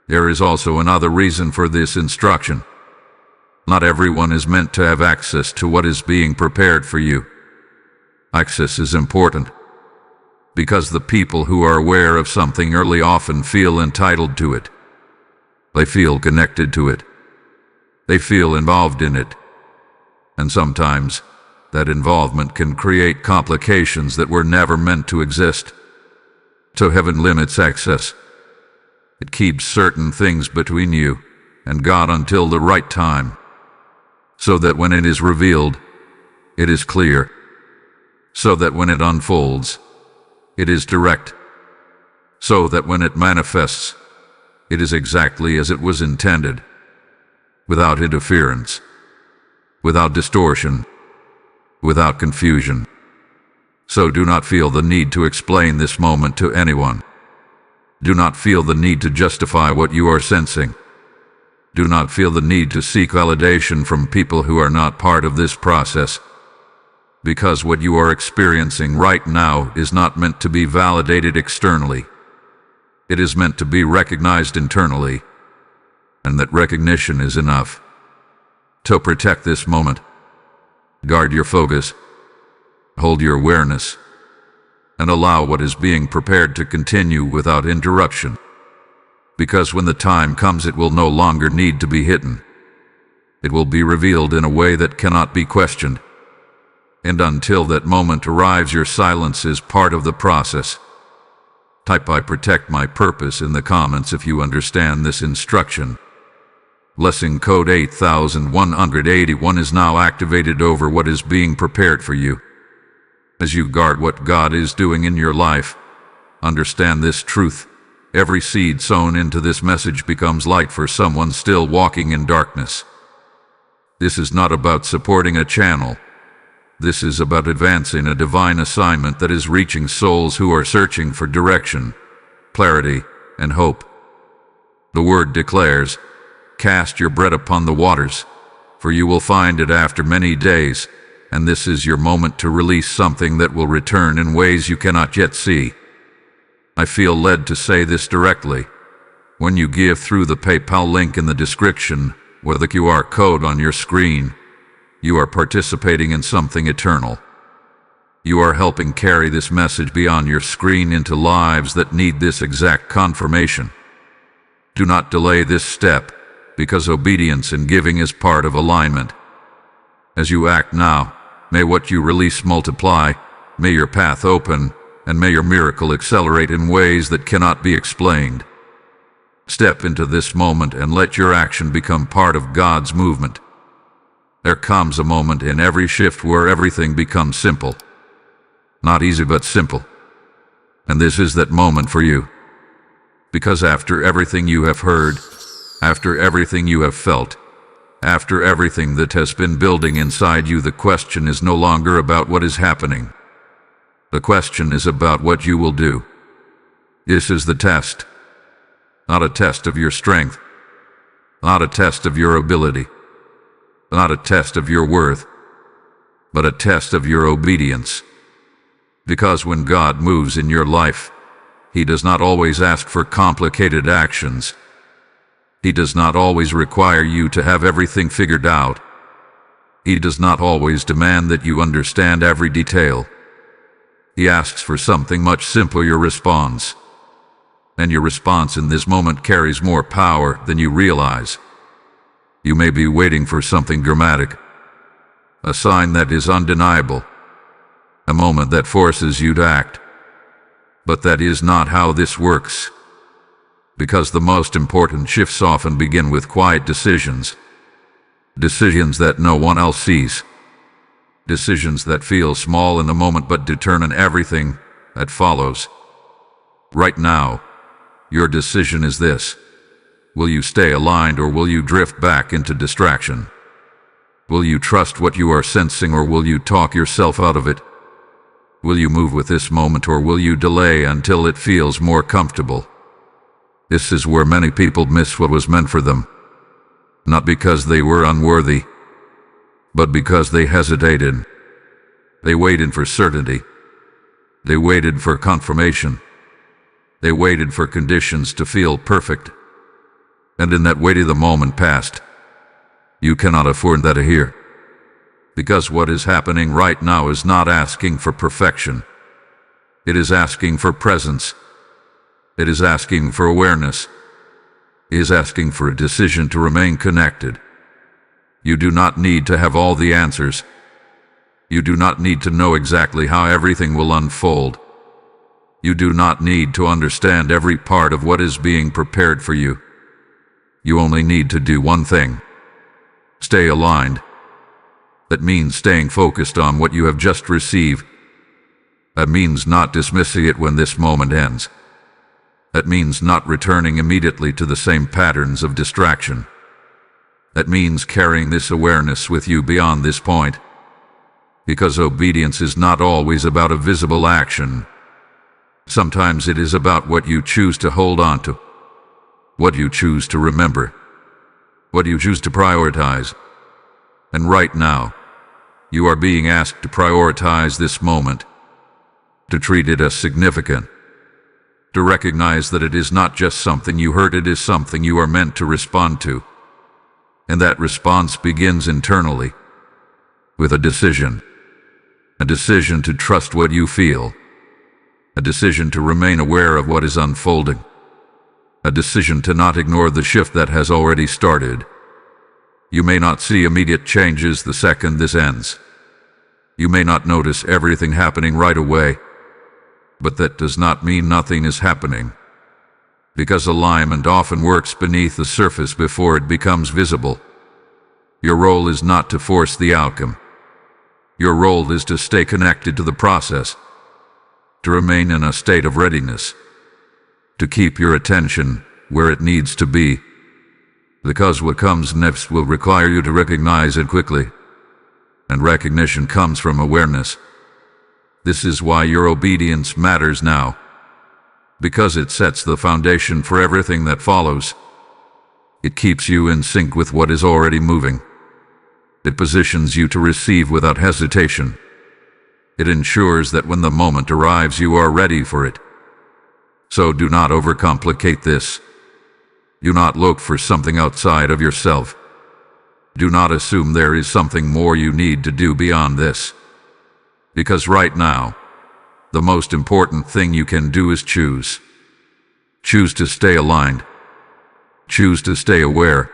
There is also another reason for this instruction. Not everyone is meant to have access to what is being prepared for you. Access is important, because the people who are aware of something early often feel entitled to it. They feel connected to it. They feel involved in it. And sometimes, that involvement can create complications that were never meant to exist. So heaven limits access. It keeps certain things between you and God until the right time, so that when it is revealed, it is clear. So that when it unfolds, it is direct. So that when it manifests, it is exactly as it was intended, without interference, without distortion, without confusion. So do not feel the need to explain this moment to anyone. Do not feel the need to justify what you are sensing. Do not feel the need to seek validation from people who are not part of this process. Because what you are experiencing right now is not meant to be validated externally. It is meant to be recognized internally, and that recognition is enough. To protect this moment, guard your focus, hold your awareness, and allow what is being prepared to continue without interruption. Because when the time comes, it will no longer need to be hidden. It will be revealed in a way that cannot be questioned. And until that moment arrives, your silence is part of the process. Type "I protect my purpose" in the comments if you understand this instruction. Blessing code 8181 is now activated over what is being prepared for you. As you guard what God is doing in your life, understand this truth. Every seed sown into this message becomes light for someone still walking in darkness. This is not about supporting a channel. This is about advancing a divine assignment that is reaching souls who are searching for direction, clarity, and hope. The word declares, "Cast your bread upon the waters, for you will find it after many days," and this is your moment to release something that will return in ways you cannot yet see. I feel led to say this directly. When you give through the PayPal link in the description or the QR code on your screen, you are participating in something eternal. You are helping carry this message beyond your screen into lives that need this exact confirmation. Do not delay this step, because obedience and giving is part of alignment. As you act now, may what you release multiply, may your path open, and may your miracle accelerate in ways that cannot be explained. Step into this moment and let your action become part of God's movement. There comes a moment in every shift where everything becomes simple. Not easy, but simple. And this is that moment for you. Because after everything you have heard, after everything you have felt, after everything that has been building inside you, the question is no longer about what is happening. The question is about what you will do. This is the test. Not a test of your strength. Not a test of your ability. Not a test of your worth. But a test of your obedience. Because when God moves in your life, He does not always ask for complicated actions. He does not always require you to have everything figured out. He does not always demand that you understand every detail. He asks for something much simpler: your response. And your response in this moment carries more power than you realize. You may be waiting for something dramatic, a sign that is undeniable, a moment that forces you to act. But that is not how this works. Because the most important shifts often begin with quiet decisions. Decisions that no one else sees. Decisions that feel small in the moment but determine everything that follows. Right now, your decision is this: will you stay aligned, or will you drift back into distraction? Will you trust what you are sensing, or will you talk yourself out of it? Will you move with this moment, or will you delay until it feels more comfortable? This is where many people miss what was meant for them. Not because they were unworthy, but because they hesitated. They waited for certainty. They waited for confirmation. They waited for conditions to feel perfect. And in that waiting, the moment passed. You cannot afford that here. Because what is happening right now is not asking for perfection. It is asking for presence. It is asking for awareness. It is asking for a decision to remain connected. You do not need to have all the answers. You do not need to know exactly how everything will unfold. You do not need to understand every part of what is being prepared for you. You only need to do one thing: stay aligned. That means staying focused on what you have just received. That means not dismissing it when this moment ends. That means not returning immediately to the same patterns of distraction. That means carrying this awareness with you beyond this point. Because obedience is not always about a visible action. Sometimes it is about what you choose to hold on to, what you choose to remember, what you choose to prioritize. And right now, you are being asked to prioritize this moment, to treat it as significant, to recognize that it is not just something you heard, it is something you are meant to respond to. And that response begins internally, with a decision to trust what you feel, a decision to remain aware of what is unfolding, a decision to not ignore the shift that has already started. You may not see immediate changes the second this ends. You may not notice everything happening right away, but that does not mean nothing is happening. Because alignment often works beneath the surface before it becomes visible. Your role is not to force the outcome. Your role is to stay connected to the process, to remain in a state of readiness, to keep your attention where it needs to be. Because what comes next will require you to recognize it quickly. And recognition comes from awareness. This is why your obedience matters now. Because it sets the foundation for everything that follows. It keeps you in sync with what is already moving. It positions you to receive without hesitation. It ensures that when the moment arrives, you are ready for it. So do not overcomplicate this. Do not look for something outside of yourself. Do not assume there is something more you need to do beyond this. Because right now, the most important thing you can do is choose. Choose to stay aligned. Choose to stay aware.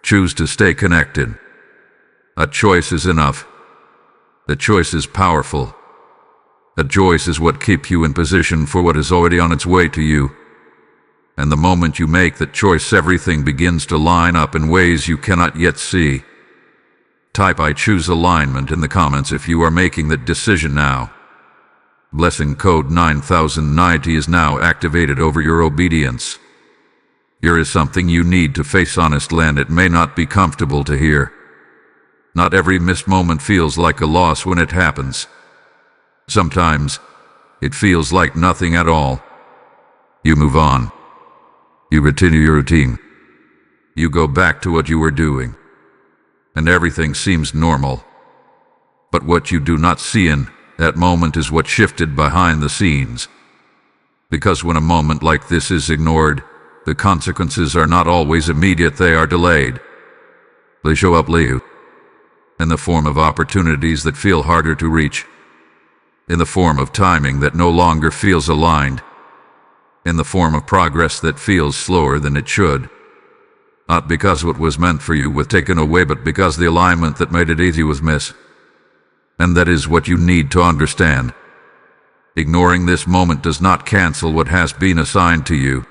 Choose to stay connected. A choice is enough. A choice is powerful. A choice is what keeps you in position for what is already on its way to you. And the moment you make that choice, everything begins to line up in ways you cannot yet see. Type "I choose alignment" in the comments if you are making that decision now. Blessing code 9090 is now activated over your obedience. Here is something you need to face honestly, and it may not be comfortable to hear. Not every missed moment feels like a loss when it happens. Sometimes, it feels like nothing at all. You move on. You continue your routine. You go back to what you were doing. And everything seems normal. But what you do not see in that moment is what shifted behind the scenes. Because when a moment like this is ignored, the consequences are not always immediate, they are delayed. They show up later, in the form of opportunities that feel harder to reach, in the form of timing that no longer feels aligned, in the form of progress that feels slower than it should. Not because what was meant for you was taken away, but because the alignment that made it easy was missed. And that is what you need to understand. Ignoring this moment does not cancel what has been assigned to you,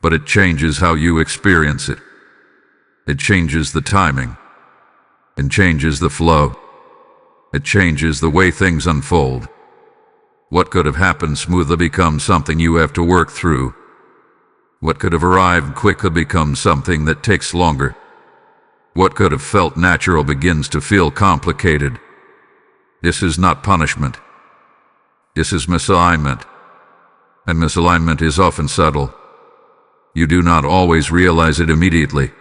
but it changes how you experience it. It changes the timing. It changes the flow. It changes the way things unfold. What could have happened smoothly becomes something you have to work through. What could have arrived quickly becomes something that takes longer. What could have felt natural begins to feel complicated. This is not punishment. This is misalignment. And misalignment is often subtle. You do not always realize it immediately.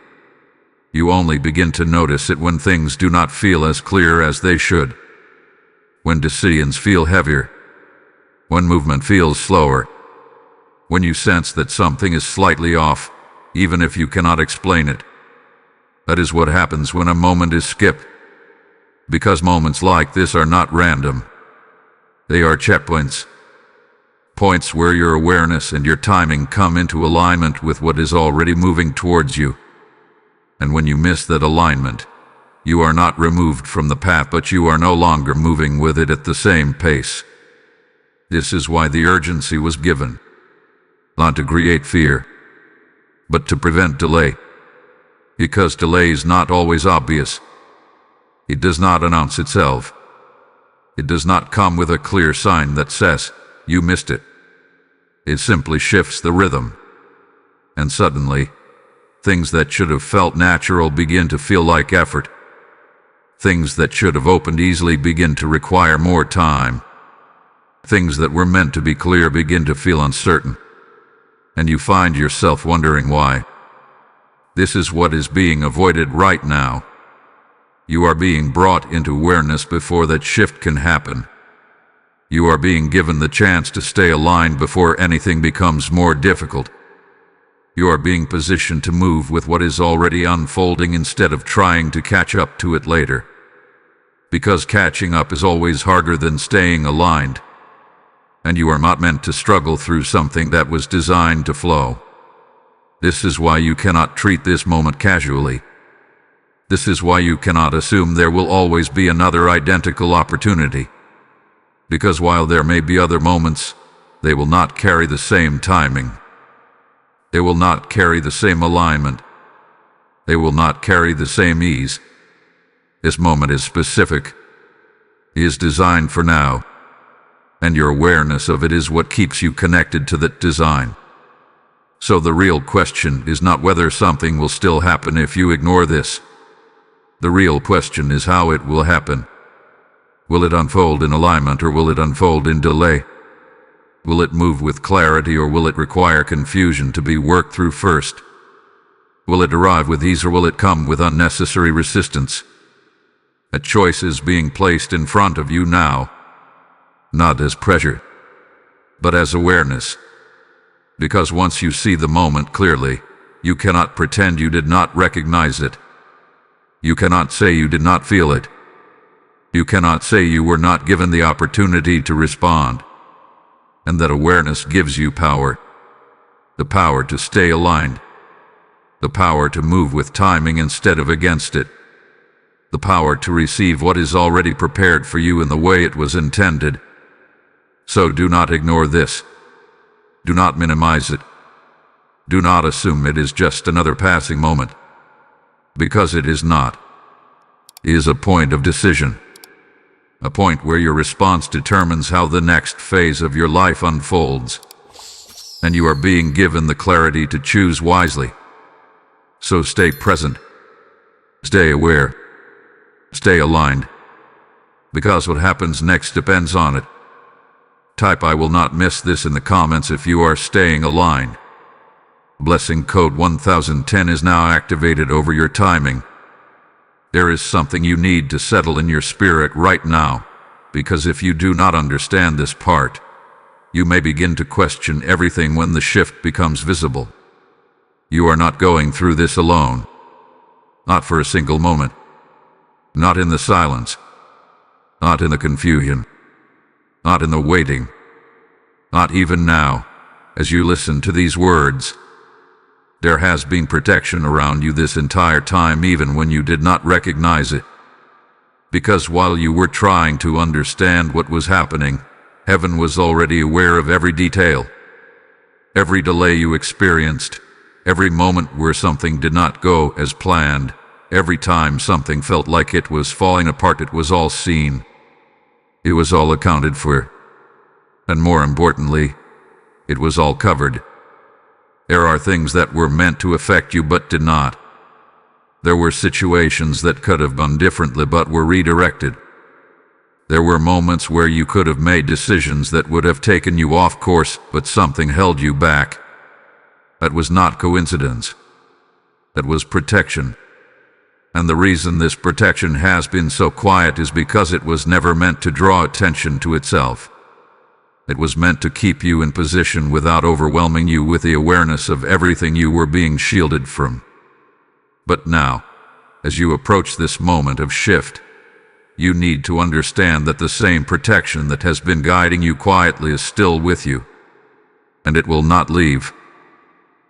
You only begin to notice it when things do not feel as clear as they should. When decisions feel heavier. When movement feels slower. When you sense that something is slightly off, even if you cannot explain it. That is what happens when a moment is skipped. Because moments like this are not random. They are checkpoints. Points where your awareness and your timing come into alignment with what is already moving towards you. And when you miss that alignment, you are not removed from the path, but you are no longer moving with it at the same pace. This is why the urgency was given. Not to create fear, but to prevent delay. Because delay is not always obvious. It does not announce itself. It does not come with a clear sign that says, "You missed it." It simply shifts the rhythm. And suddenly, things that should have felt natural begin to feel like effort. Things that should have opened easily begin to require more time. Things that were meant to be clear begin to feel uncertain. And you find yourself wondering why. This is what is being avoided right now. You are being brought into awareness before that shift can happen. You are being given the chance to stay aligned before anything becomes more difficult. You are being positioned to move with what is already unfolding instead of trying to catch up to it later. Because catching up is always harder than staying aligned. And you are not meant to struggle through something that was designed to flow. This is why you cannot treat this moment casually. This is why you cannot assume there will always be another identical opportunity. Because while there may be other moments, they will not carry the same timing. They will not carry the same alignment. They will not carry the same ease. This moment is specific. It is designed for now. And your awareness of it is what keeps you connected to that design. So the real question is not whether something will still happen if you ignore this. The real question is how it will happen. Will it unfold in alignment, or will it unfold in delay? Will it move with clarity, or will it require confusion to be worked through first? Will it arrive with ease, or will it come with unnecessary resistance? A choice is being placed in front of you now, not as pressure, but as awareness. Because once you see the moment clearly, you cannot pretend you did not recognize it. You cannot say you did not feel it. You cannot say you were not given the opportunity to respond. And that awareness gives you power. The power to stay aligned. The power to move with timing instead of against it. the power to receive what is already prepared for you in the way it was intended. So do not ignore this. Do not minimize it. Do not assume it is just another passing moment, because it is not. It is a point of decision, a point where your response determines how the next phase of your life unfolds, and you are being given the clarity to choose wisely. So stay present, stay aware, stay aligned, because what happens next depends on it. Type "I will not miss this" in the comments if you are staying aligned. Blessing code 1010 is now activated over your timing. There is something you need to settle in your spirit right now, because if you do not understand this part, you may begin to question everything when the shift becomes visible. You are not going through this alone. Not for a single moment. Not in the silence. Not in the confusion. Not in the waiting. Not even now, as you listen to these words. There has been protection around you this entire time, even when you did not recognize it. Because while you were trying to understand what was happening, heaven was already aware of every detail. Every delay you experienced, every moment where something did not go as planned, every time something felt like it was falling apart, it was all seen. It was all accounted for. And more importantly, it was all covered. There are things that were meant to affect you but did not. There were situations that could have gone differently but were redirected. There were moments where you could have made decisions that would have taken you off course, but something held you back. That was not coincidence. That was protection. And the reason this protection has been so quiet is because it was never meant to draw attention to itself. It was meant to keep you in position without overwhelming you with the awareness of everything you were being shielded from. But now, as you approach this moment of shift, you need to understand that the same protection that has been guiding you quietly is still with you, and it will not leave.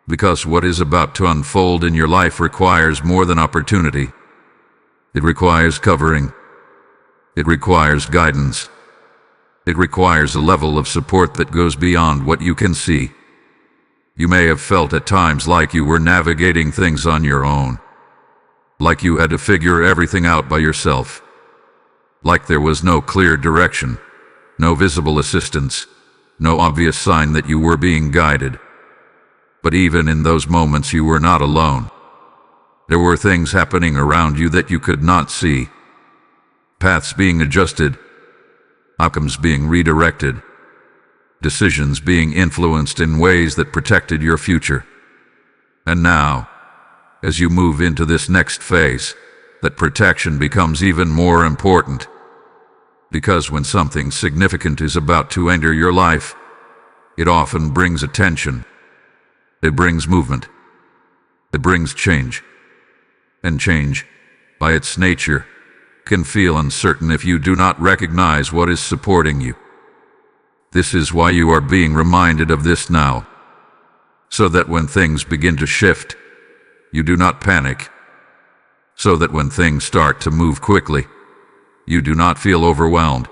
Because what is about to unfold in your life requires more than opportunity. It requires covering. It requires guidance. It requires a level of support that goes beyond what you can see. You may have felt at times like you were navigating things on your own, like you had to figure everything out by yourself, like there was no clear direction, no visible assistance, no obvious sign that you were being guided. But even in those moments you were not alone. There were things happening around you that you could not see. Paths being adjusted, outcomes being redirected, decisions being influenced in ways that protected your future. And now, as you move into this next phase, that protection becomes even more important. Because when something significant is about to enter your life, it often brings attention. It brings movement. It brings change. And change, by its nature, can feel uncertain if you do not recognize what is supporting you. This is why you are being reminded of this now, so that when things begin to shift, you do not panic, so that when things start to move quickly, you do not feel overwhelmed,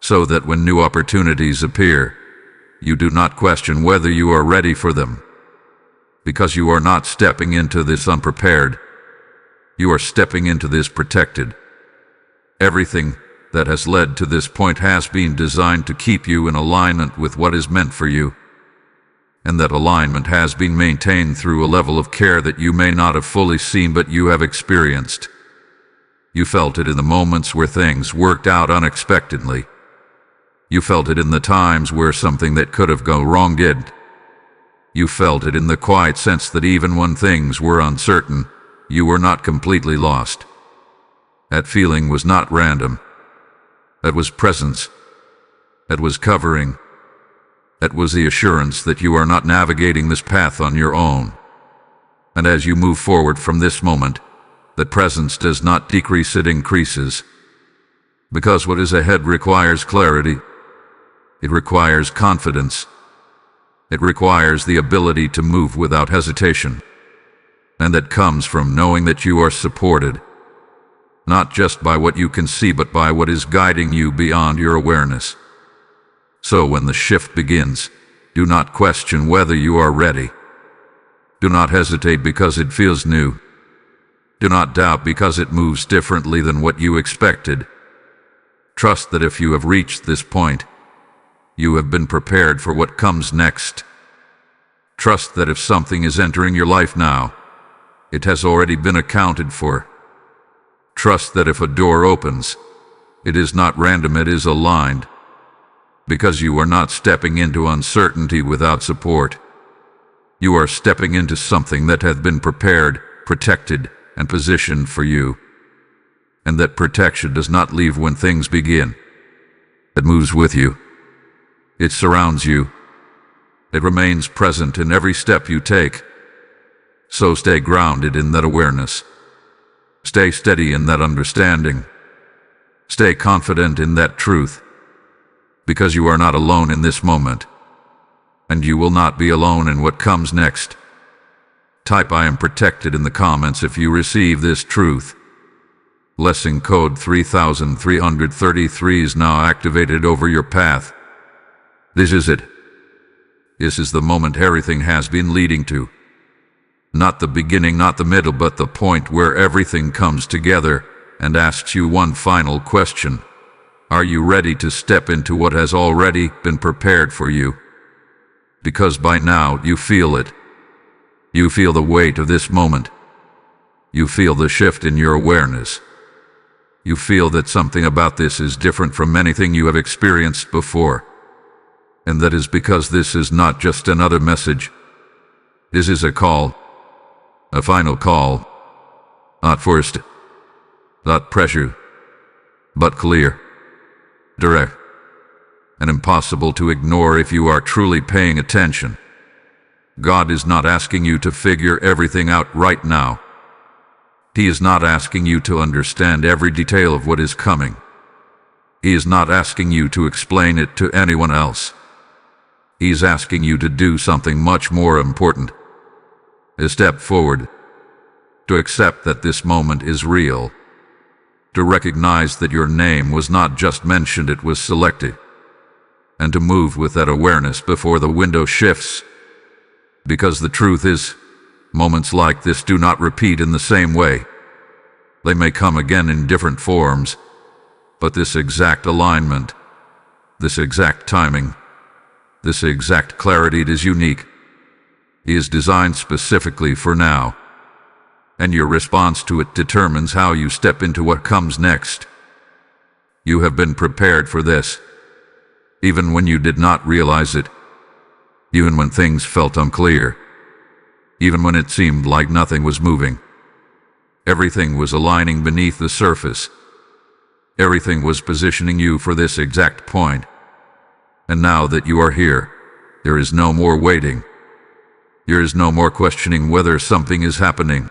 so that when new opportunities appear, you do not question whether you are ready for them, because you are not stepping into this unprepared. You are stepping into this protected. Everything that has led to this point has been designed to keep you in alignment with what is meant for you, and that alignment has been maintained through a level of care that you may not have fully seen but you have experienced. You felt it in the moments where things worked out unexpectedly. You felt it in the times where something that could have gone wrong did. You felt it in the quiet sense that even when things were uncertain, you were not completely lost. That feeling was not random. That was presence. That was covering. That was the assurance that you are not navigating this path on your own. And as you move forward from this moment, that presence does not decrease, it increases. Because what is ahead requires clarity. It requires confidence. It requires the ability to move without hesitation. And that comes from knowing that you are supported. not just by what you can see, but by what is guiding you beyond your awareness. So when the shift begins, do not question whether you are ready. Do not hesitate because it feels new. Do not doubt because it moves differently than what you expected. Trust that if you have reached this point, you have been prepared for what comes next. Trust that if something is entering your life now, it has already been accounted for. Trust that if a door opens, it is not random, it is aligned, because you are not stepping into uncertainty without support. You are stepping into something that has been prepared, protected, and positioned for you. And that protection does not leave when things begin. It moves with you. It surrounds you. It remains present in every step you take. So stay grounded in that awareness. Stay steady in that understanding. Stay confident in that truth. Because you are not alone in this moment. And you will not be alone in what comes next. Type "I am protected" in the comments if you receive this truth. Blessing code 3333 is now activated over your path. This is it. This is the moment everything has been leading to. Not the beginning, not the middle, but the point where everything comes together and asks you one final question. Are you ready to step into what has already been prepared for you? Because by now you feel it. You feel the weight of this moment. You feel the shift in your awareness. You feel that something about this is different from anything you have experienced before. And that is because this is not just another message. This is a call. A final call. Not forced. Not pressure. But clear. Direct. And impossible to ignore if you are truly paying attention. God is not asking you to figure everything out right now. He is not asking you to understand every detail of what is coming. He is not asking you to explain it to anyone else. He is asking you to do something much more important. A step forward. To accept that this moment is real. To recognize that your name was not just mentioned, it was selected. And to move with that awareness before the window shifts. Because the truth is, moments like this do not repeat in the same way. They may come again in different forms, but this exact alignment, this exact timing, this exact clarity, it is unique. It is designed specifically for now, and your response to it determines how you step into what comes next. You have been prepared for this, even when you did not realize it. Even when things felt unclear, even when it seemed like nothing was moving. Everything was aligning beneath the surface. Everything was positioning you for this exact point. And now that you are here, there is no more waiting. There is no more questioning whether something is happening.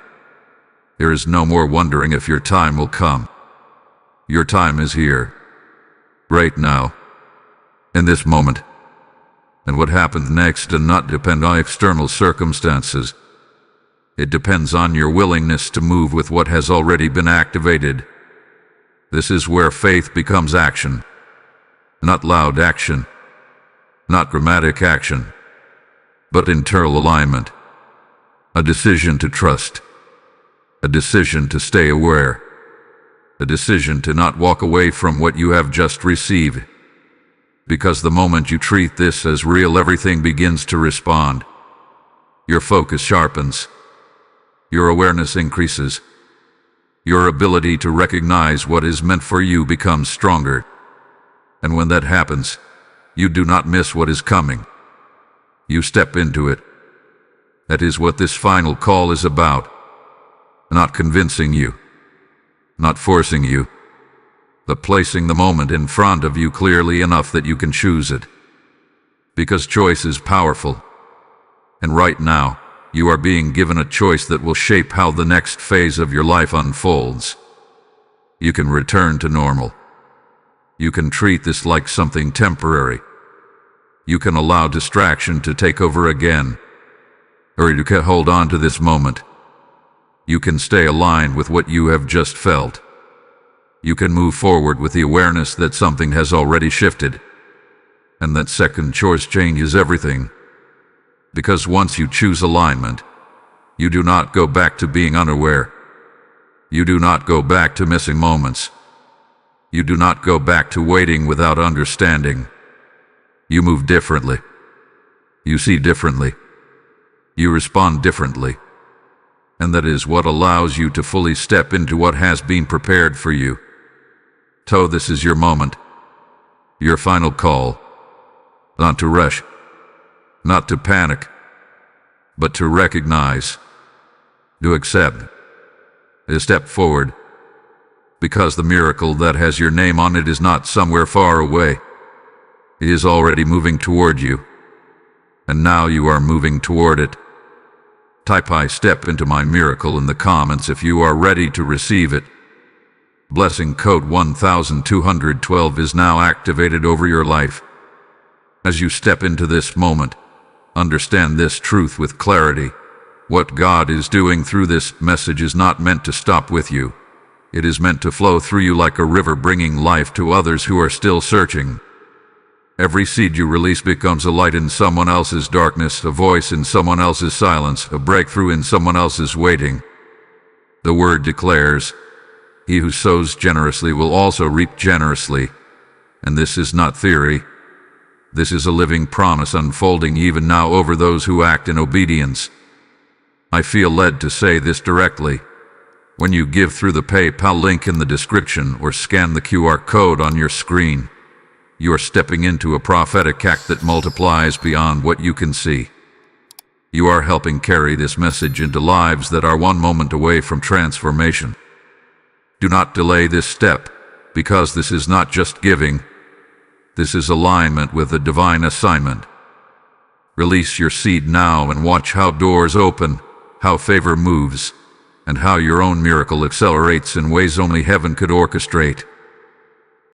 There is no more wondering if your time will come. Your time is here. Right now. In this moment. And what happens next does not depend on external circumstances. It depends on your willingness to move with what has already been activated. This is where faith becomes action. Not loud action. Not dramatic action. But internal alignment. A decision to trust. A decision to stay aware. A decision to not walk away from what you have just received. Because the moment you treat this as real, everything begins to respond. Your focus sharpens. Your awareness increases. Your ability to recognize what is meant for you becomes stronger. And when that happens, you do not miss what is coming. You step into it. That is what this final call is about. Not convincing you. Not forcing you. But placing the moment in front of you clearly enough that you can choose it. Because choice is powerful. And right now, you are being given a choice that will shape how the next phase of your life unfolds. You can return to normal. You can treat this like something temporary. You can allow distraction to take over again. Or you can hold on to this moment. You can stay aligned with what you have just felt. You can move forward with the awareness that something has already shifted, and that second choice changes everything. Because once you choose alignment, you do not go back to being unaware. You do not go back to missing moments. You do not go back to waiting without understanding. You move differently. You see differently. You respond differently. And that is what allows you to fully step into what has been prepared for you. So this is your moment. Your final call. Not to rush. Not to panic. But to recognize. To accept. To step forward. Because the miracle that has your name on it is not somewhere far away. It is already moving toward you. And now you are moving toward it. Type "I step into my miracle" in the comments if you are ready to receive it. Blessing code 1212 is now activated over your life. As you step into this moment, understand this truth with clarity. What God is doing through this message is not meant to stop with you. It is meant to flow through you like a river, bringing life to others who are still searching. Every seed you release becomes a light in someone else's darkness, a voice in someone else's silence, a breakthrough in someone else's waiting. The word declares, "He who sows generously will also reap generously." And this is not theory. This is a living promise unfolding even now over those who act in obedience. I feel led to say this directly. When you give through the PayPal link in the description or scan the QR code on your screen, you are stepping into a prophetic act that multiplies beyond what you can see. You are helping carry this message into lives that are one moment away from transformation. Do not delay this step, because this is not just giving. This is alignment with a divine assignment. Release your seed now and watch how doors open, how favor moves, and how your own miracle accelerates in ways only heaven could orchestrate.